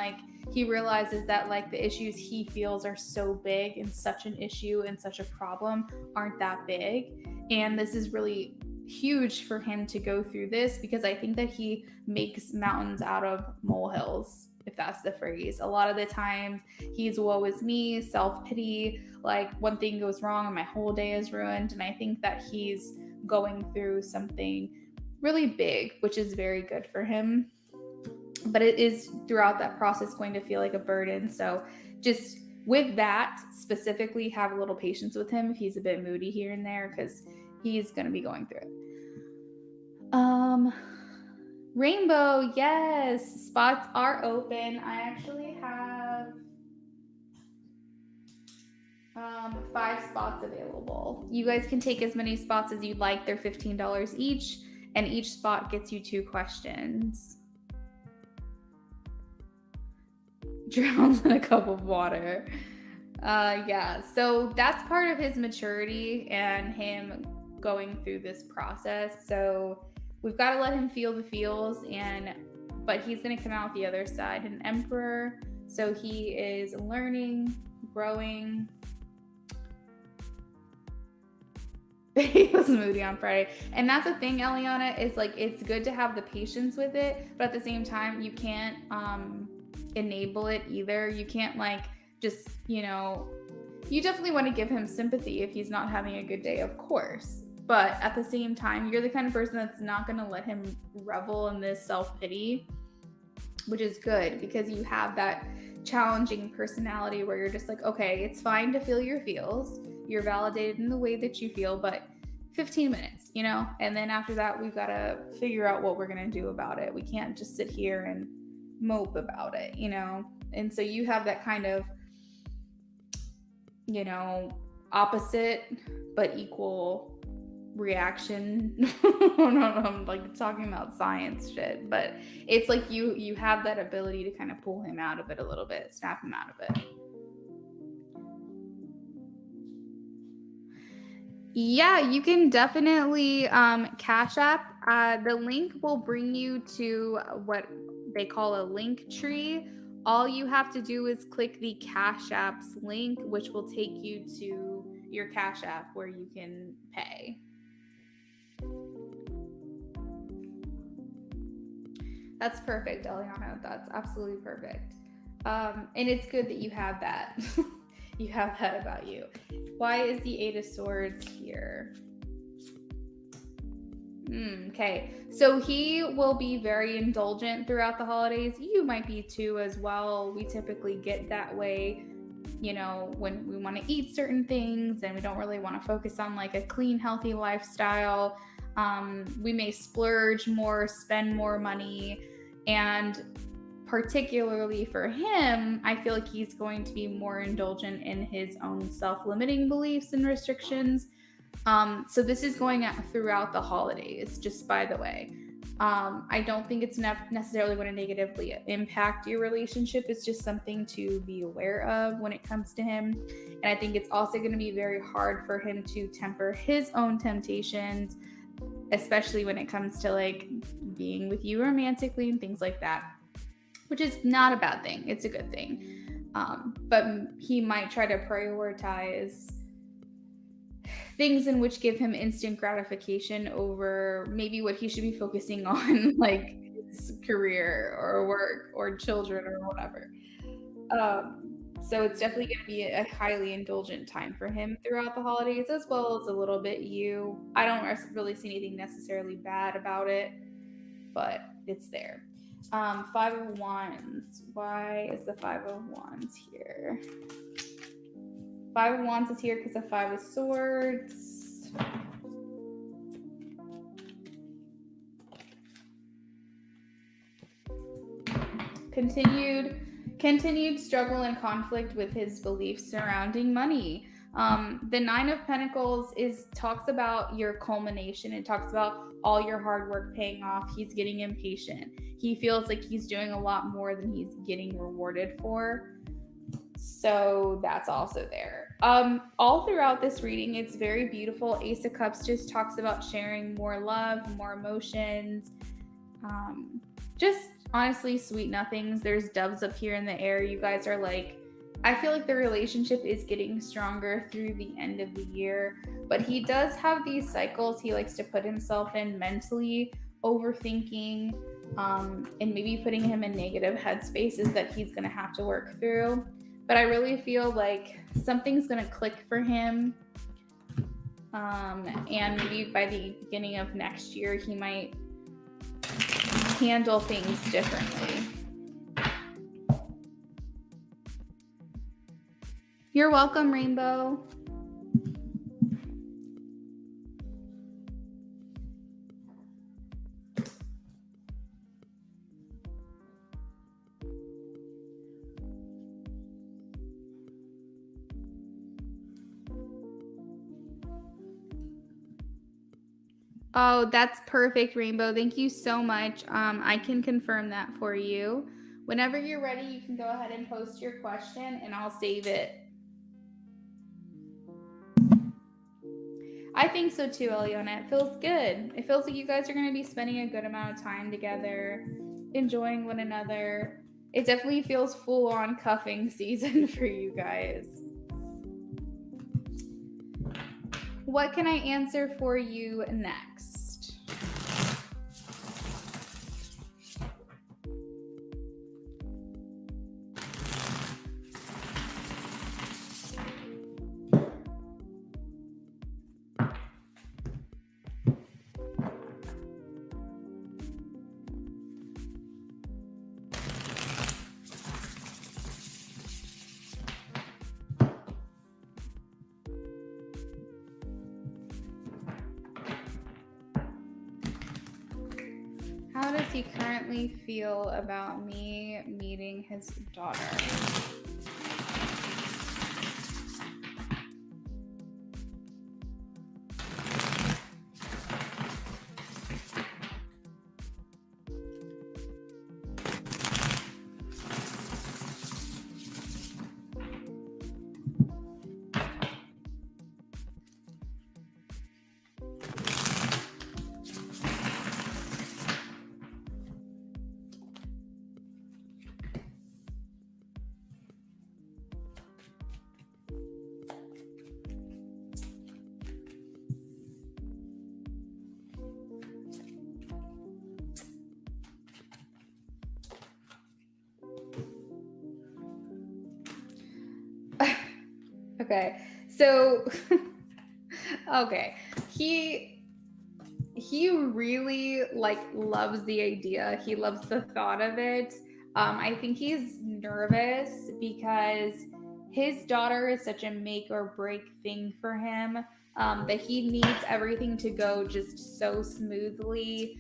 he realizes that the issues he feels are so big, and such an issue and such a problem aren't that big. And this is really huge for him to go through this, because I think that he makes mountains out of molehills, if that's the phrase. A lot of the times he's woe is me, self-pity, one thing goes wrong and my whole day is ruined. And I think that he's going through something really big, which is very good for him. But it is throughout that process going to feel like a burden. So just with that specifically, have a little patience with him if he's a bit moody here and there, because he's going to be going through it. Rainbow, yes, spots are open. I actually have 5 spots available. You guys can take as many spots as you'd like. They're $15 each, and each spot gets you 2 questions. Drowns in a cup of water. Yeah, so that's part of his maturity and him going through this process. So we've got to let him feel the feels, but he's going to come out the other side an emperor. So he is learning, growing. He was moody on Friday. And that's the thing, Eliana, is it's good to have the patience with it, but at the same time, you can't enable it either. You can't just, you definitely want to give him sympathy if he's not having a good day, of course. But at the same time, you're the kind of person that's not going to let him revel in this self-pity, which is good, because you have that challenging personality where you're just okay, it's fine to feel your feels. You're validated in the way that you feel, but 15 minutes, and then after that, we've got to figure out what we're going to do about it. We can't just sit here and mope about it, And so you have that kind of, opposite but equal reaction. I'm talking about science shit, but it's you have that ability to kind of pull him out of it a little bit, snap him out of it. Yeah, you can definitely Cash App. The link will bring you to what they call a link tree. All you have to do is click the Cash App's link, which will take you to your Cash App where you can pay. That's perfect, Eliana. That's absolutely perfect. And it's good that you have that. You have that about you. Why is the 8 of Swords here? Okay, so he will be very indulgent throughout the holidays. You might be too as well. We typically get that way, when we want to eat certain things and we don't really want to focus on a clean, healthy lifestyle. We may splurge more, spend more money, and particularly for him, I feel like he's going to be more indulgent in his own self-limiting beliefs and restrictions. So this is going out throughout the holidays, just by the way. I don't think it's necessarily going to negatively impact your relationship. It's just something to be aware of when it comes to him. And I think it's also going to be very hard for him to temper his own temptations, especially when it comes to being with you romantically and things like that, which is not a bad thing. It's a good thing. But he might try to prioritize things in which give him instant gratification over maybe what he should be focusing on, his career or work or children or whatever. So it's definitely going to be a highly indulgent time for him throughout the holidays, as well as a little bit you. I don't really see anything necessarily bad about it, but it's there. Five of Wands. Why is the Five of Wands here? Five of Wands is here because of Five of Swords. Continued struggle and conflict with his beliefs surrounding money. The Nine of Pentacles talks about your culmination. It talks about all your hard work paying off. He's getting impatient. He feels like he's doing a lot more than he's getting rewarded for. So that's also there. All throughout this reading, it's very beautiful. Ace of Cups just talks about sharing more love, more emotions, just honestly sweet nothings. There's doves up here in the air. You guys are like, I feel like the relationship is getting stronger through the end of the year, but he does have these cycles he likes to put himself in mentally, overthinking, and maybe putting him in negative headspaces that he's going to have to work through. But I really feel like something's going to click for him. And maybe by the beginning of next year, he might handle things differently. You're welcome, Rainbow. Oh, that's perfect, Rainbow. Thank you so much. I can confirm that for you. Whenever you're ready, you can go ahead and post your question and I'll save it. I think so too, Eliana. It feels good. It feels like you guys are going to be spending a good amount of time together, enjoying one another. It definitely feels full on cuffing season for you guys. What can I answer for you next? How does he currently feel about me meeting his daughter? Okay, so okay, he really loves the idea. He loves the thought of it. I think he's nervous because his daughter is such a make or break thing for him, that he needs everything to go just so smoothly.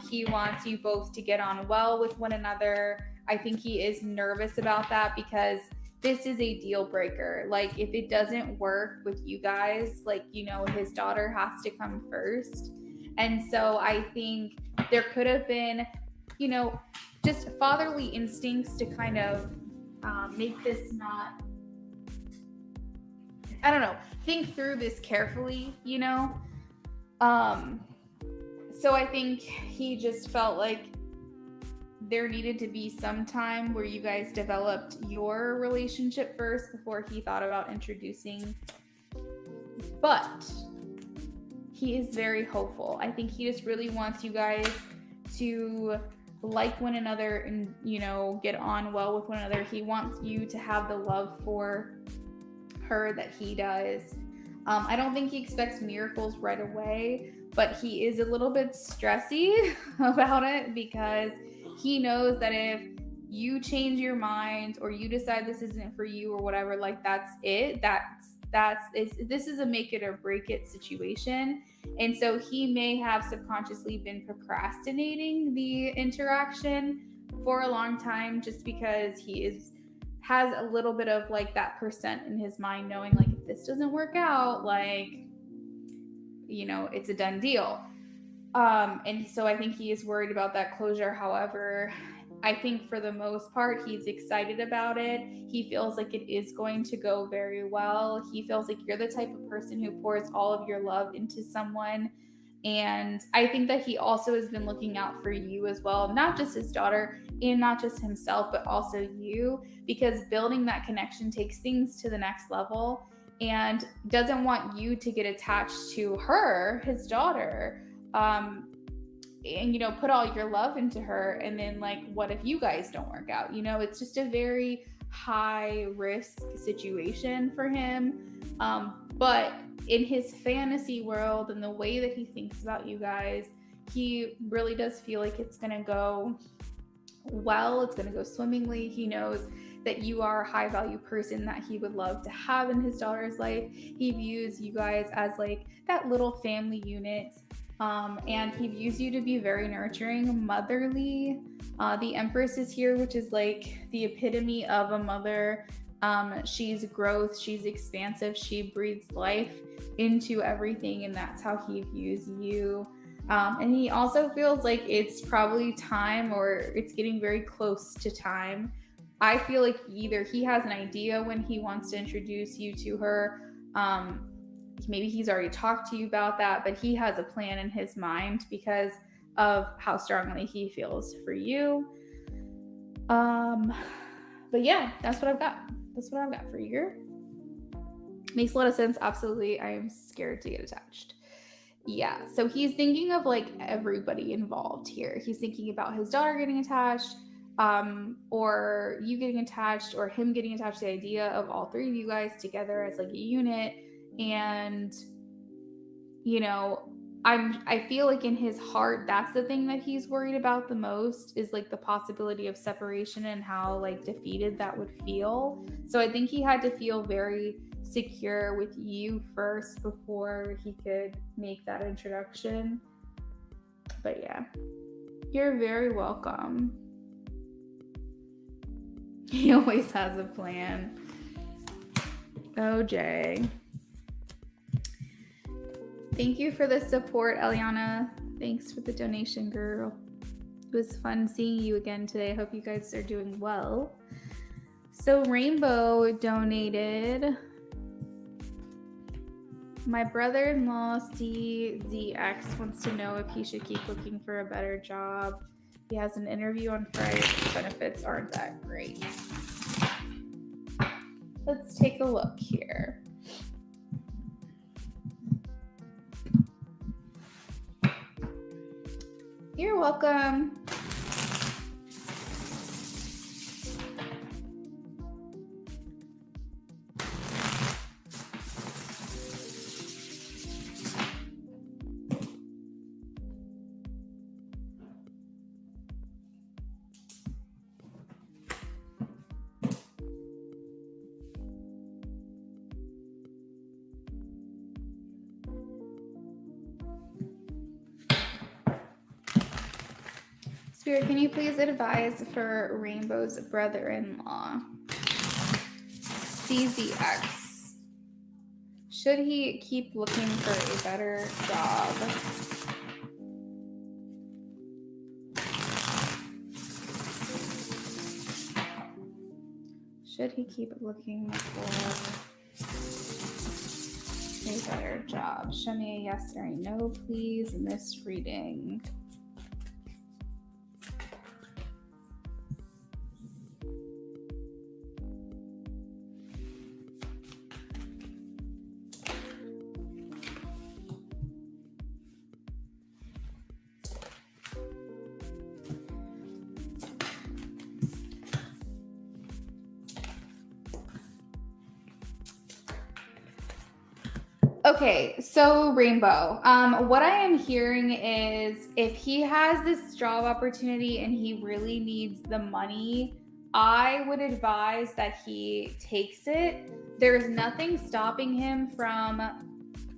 He wants you both to get on well with one another. I think he is nervous about that because this is a deal breaker. Like, if it doesn't work with you guys, his daughter has to come first. And so I think there could have been, just fatherly instincts to kind of make this not, I don't know, think through this carefully, So I think he just felt like there needed to be some time where you guys developed your relationship first before he thought about introducing. But he is very hopeful. I think he just really wants you guys to like one another and, get on well with one another. He wants you to have the love for her that he does. I don't think he expects miracles right away, but he is a little bit stressy about it because he knows that if you change your mind or you decide this isn't for you or whatever, like that's it. This is a make it or break it situation. And so he may have subconsciously been procrastinating the interaction for a long time just because has a little bit of like that percent in his mind, knowing like if this doesn't work out, like, it's a done deal. And so I think he is worried about that closure. However, I think for the most part, he's excited about it. He feels like it is going to go very well. He feels like you're the type of person who pours all of your love into someone. And I think that he also has been looking out for you as well, not just his daughter and not just himself, but also you, because building that connection takes things to the next level and doesn't want you to get attached to her, his daughter, and put all your love into her, and then like what if you guys don't work out? It's just a very high risk situation for him, but in his fantasy world and the way that he thinks about you guys, he really does feel like it's going to go well, it's going to go swimmingly. He knows that you are a high value person that he would love to have in his daughter's life. He views you guys as like that little family unit. And he views you to be very nurturing, motherly. The Empress is here, which is like the epitome of a mother. She's growth, she's expansive, she breathes life into everything, and that's how he views you. And he also feels like it's probably time, or it's getting very close to time. I feel like either he has an idea when he wants to introduce you to her, maybe he's already talked to you about that, but he has a plan in his mind because of how strongly he feels for you. But yeah, that's what I've got. That's what I've got for you. Makes a lot of sense. Absolutely. I am scared to get attached. Yeah. So he's thinking of like everybody involved here. He's thinking about his daughter getting attached, or you getting attached, or him getting attached to the idea of all three of you guys together as like a unit. And I feel like in his heart, that's the thing that he's worried about the most, is like the possibility of separation and how like defeated that would feel. So I think he had to feel very secure with you first before he could make that introduction. But yeah, you're very welcome. He always has a plan. OJ. Thank you for the support, Eliana. Thanks for the donation, girl. It was fun seeing you again today. I hope you guys are doing well. So Rainbow donated. My brother-in-law, CZX, wants to know if he should keep looking for a better job. He has an interview on Friday. Benefits aren't that great. Let's take a look here. You're welcome. Spirit, can you please advise for Rainbow's brother-in-law, CZX? Should he keep looking for a better job? Should he keep looking for a better job? Show me a yes or a no, please, in this reading. Okay, so Rainbow, what I am hearing is if he has this job opportunity and he really needs the money, I would advise that he takes it. There's nothing stopping him from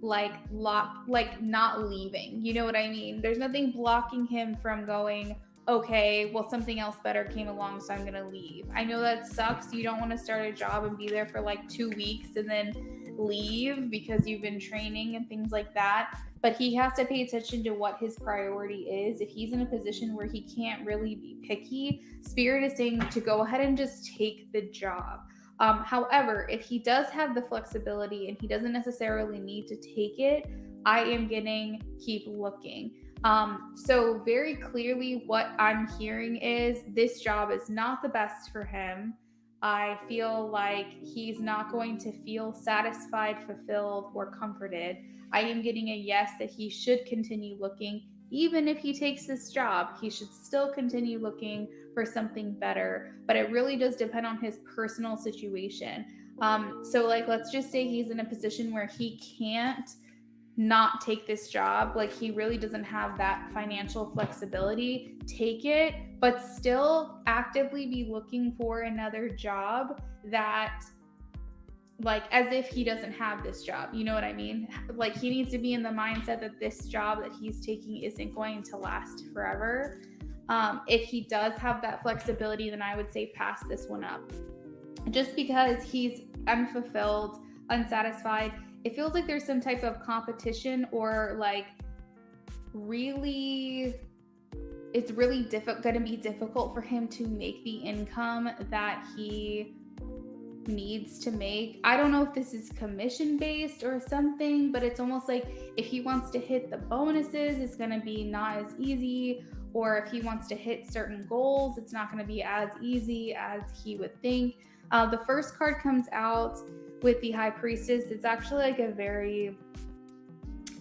not leaving. You know what I mean? There's nothing blocking him from going, okay, well, something else better came along, so I'm going to leave. I know that sucks. You don't want to start a job and be there for like 2 weeks and then leave because you've been training and things like that. But he has to pay attention to what his priority is. If he's in a position where he can't really be picky, Spirit is saying to go ahead and just take the job. However, if he does have the flexibility and he doesn't necessarily need to take it, I am getting keep looking. So very clearly what I'm hearing is this job is not the best for him. I feel like he's not going to feel satisfied, fulfilled, or comforted. I am getting a yes that he should continue looking. Even if he takes this job, he should still continue looking for something better. But it really does depend on his personal situation. So, like, let's just say he's in a position where he can't not take this job, like he really doesn't have that financial flexibility, take it, but still actively be looking for another job that, like, as if he doesn't have this job. You know what I mean? Like, he needs to be in the mindset that this job that he's taking isn't going to last forever. If he does have that flexibility, then I would say pass this one up. Just because he's unfulfilled, unsatisfied, it feels like there's some type of competition, or like really, it's really going to be difficult for him to make the income that he needs to make. I don't know if this is commission based or something, but it's almost like if he wants to hit the bonuses, it's going to be not as easy, or if he wants to hit certain goals, it's not going to be as easy as he would think. The first card comes out with the High Priestess. It's actually like a very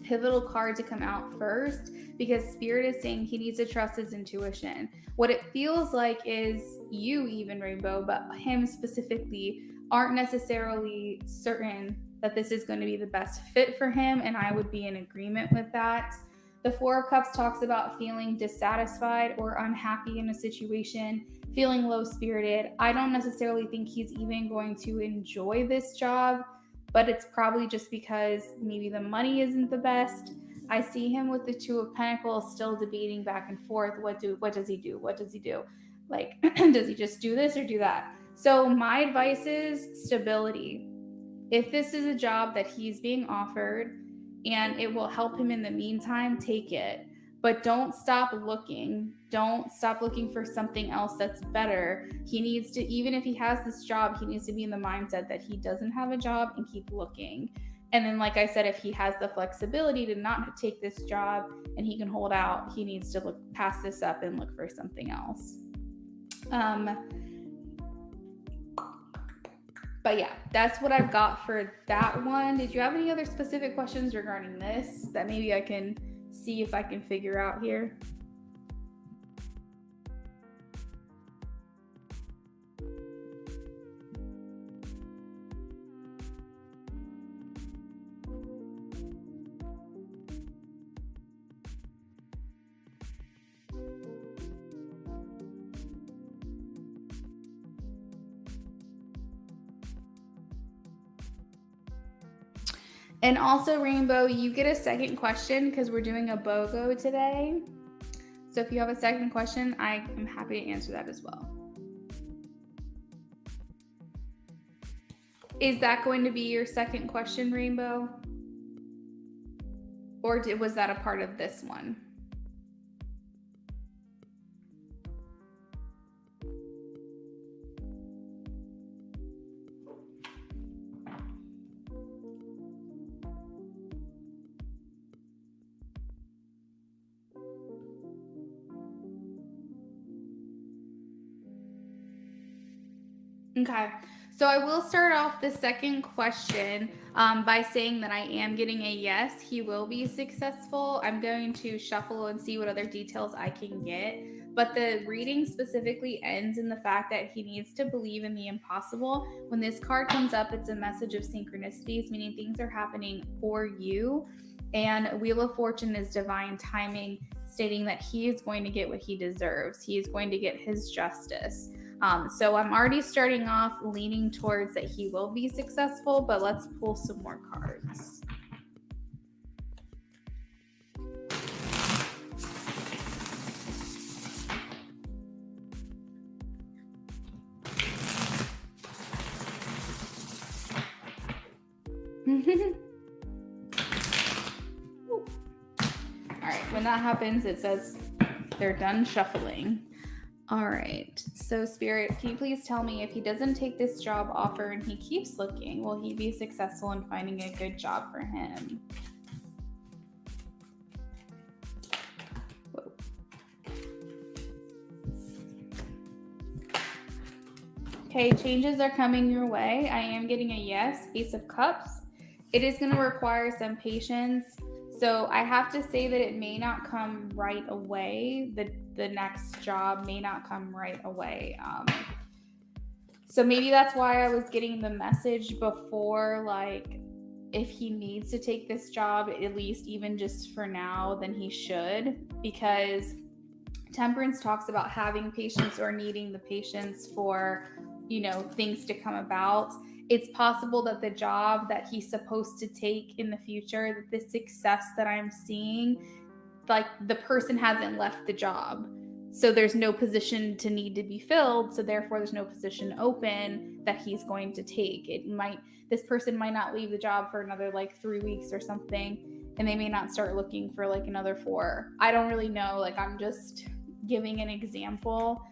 pivotal card to come out first, because Spirit is saying he needs to trust his intuition. What it feels like is you, even Rainbow, but him specifically, aren't necessarily certain that this is going to be the best fit for him, and I would be in agreement with that. The Four of Cups talks about feeling dissatisfied or unhappy in a situation, feeling low-spirited. I don't necessarily think he's even going to enjoy this job, but it's probably just because maybe the money isn't the best. I see him with the Two of Pentacles still debating back and forth. What does he do? What does he do? Like, does he just do this or do that? So my advice is stability. If this is a job that he's being offered and it will help him in the meantime, take it. But don't stop looking. Don't stop looking for something else that's better. He needs to, even if he has this job, he needs to be in the mindset that he doesn't have a job and keep looking. And then, like I said, if he has the flexibility to not take this job and he can hold out, he needs to pass this up and look for something else. But yeah, that's what I've got for that one. Did you have any other specific questions regarding this that maybe I can see if I can figure out here? And also, Rainbow, you get a second question because we're doing a BOGO today. So if you have a second question, I am happy to answer that as well. Is that going to be your second question, Rainbow? Or was that a part of this one? Okay, so I will start off the second question by saying that I am getting a yes, he will be successful. I'm going to shuffle and see what other details I can get. But the reading specifically ends in the fact that he needs to believe in the impossible. When this card comes up, it's a message of synchronicities, meaning things are happening for you. And Wheel of Fortune is divine timing, stating that he is going to get what he deserves. He is going to get his justice. So I'm already starting off leaning towards that he will be successful, but let's pull some more cards. All right, when that happens, it says they're done shuffling. All right, so Spirit, can you please tell me, if he doesn't take this job offer and he keeps looking, will he be successful in finding a good job for him? Whoa. Okay, changes are coming your way. I am getting a yes. Ace of Cups. It is going to require some patience. So I have to say that it may not come right away. The next job may not come right away. So maybe that's why I was getting the message before, like, if he needs to take this job, at least even just for now, then he should. Because Temperance talks about having patience or needing the patience for, things to come about. It's possible that the job that he's supposed to take in the future, that the success that I'm seeing, like, the person hasn't left the job. So there's no position to need to be filled. So therefore there's no position open that he's going to take. This person might not leave the job for another 3 weeks or something. And they may not start looking for another 4. I don't really know. I'm just giving an example.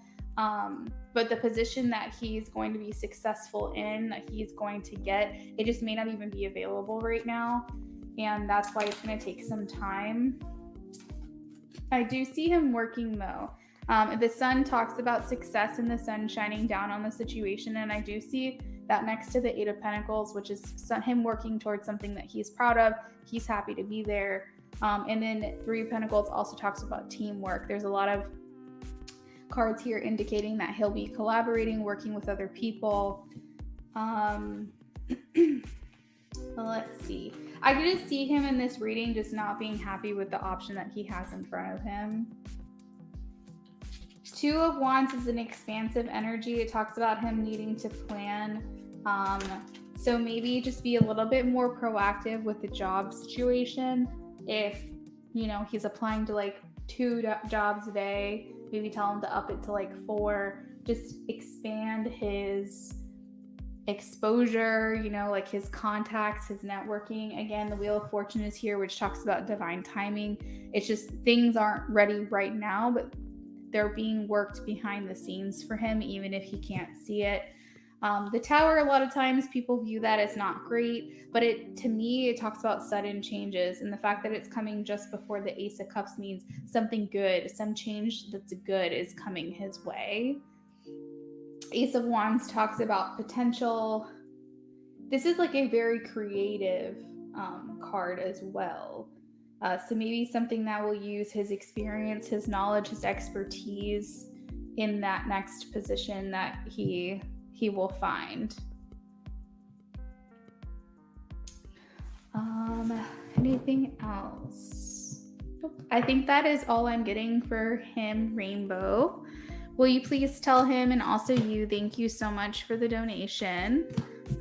But the position that he's going to be successful in, that he's going to get, it just may not even be available right now. And that's why it's going to take some time. I do see him working though. The sun talks about success and the sun shining down on the situation. And I do see that next to the 8 of Pentacles, which is him working towards something that he's proud of. He's happy to be there. And then 3 of Pentacles also talks about teamwork. There's a lot of cards here indicating that he'll be collaborating, working with other people. Let's see. I could just see him in this reading just not being happy with the option that he has in front of him. 2 of Wands is an expansive energy. It talks about him needing to plan. So maybe just be a little bit more proactive with the job situation. If, he's applying to 2 jobs a day, maybe tell him to up it to 4. Just expand his exposure, his contacts, his networking. Again, the Wheel of Fortune is here, which talks about divine timing. It's just things aren't ready right now, but they're being worked behind the scenes for him, even if he can't see it. The Tower, a lot of times people view that as not great, but to me, it talks about sudden changes, and the fact that it's coming just before the Ace of Cups means something good, some change that's good is coming his way. Ace of Wands talks about potential. This is a very creative card as well. So maybe something that will use his experience, his knowledge, his expertise in that next position that he will find. Anything else? Nope. I think that is all I'm getting for him, Rainbow. Will you please tell him, and also you, thank you so much for the donation.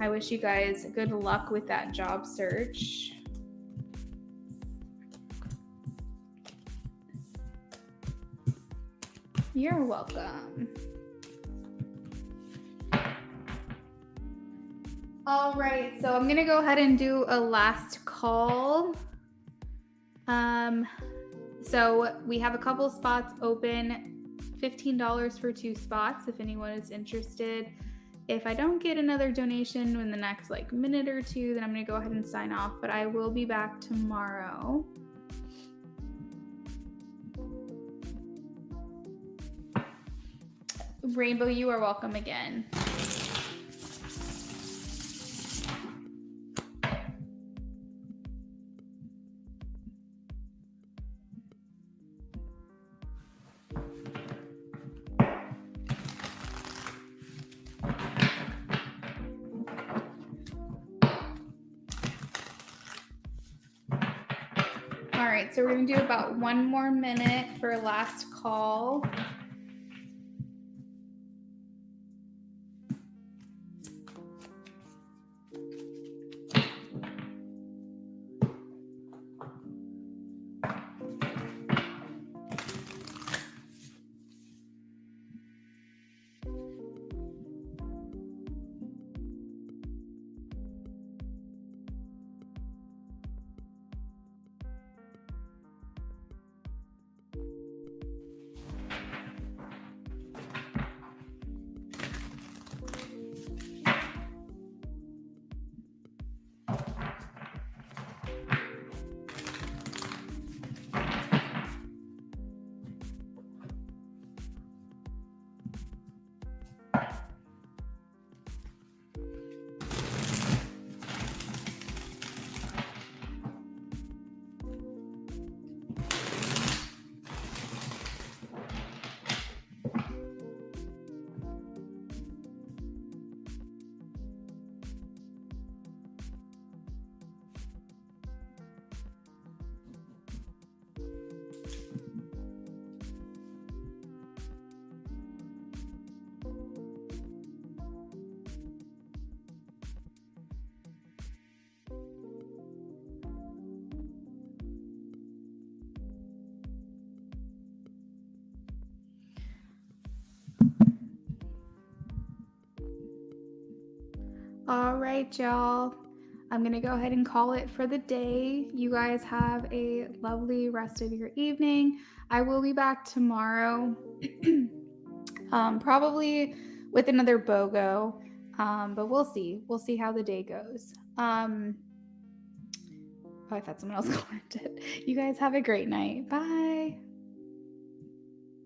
I wish you guys good luck with that job search. You're welcome. All right, so I'm going to go ahead and do a last call. So we have a couple spots open, $15 for 2 spots if anyone is interested. If I don't get another donation in the next minute or 2, then I'm going to go ahead and sign off, but I will be back tomorrow. Rainbow, you are welcome again. All right, so we're going to do about 1 more minute for last call. All right, y'all. I'm going to go ahead and call it for the day. You guys have a lovely rest of your evening. I will be back tomorrow, probably with another BOGO, but we'll see. We'll see how the day goes. Oh, I thought someone else commented. You guys have a great night. Bye.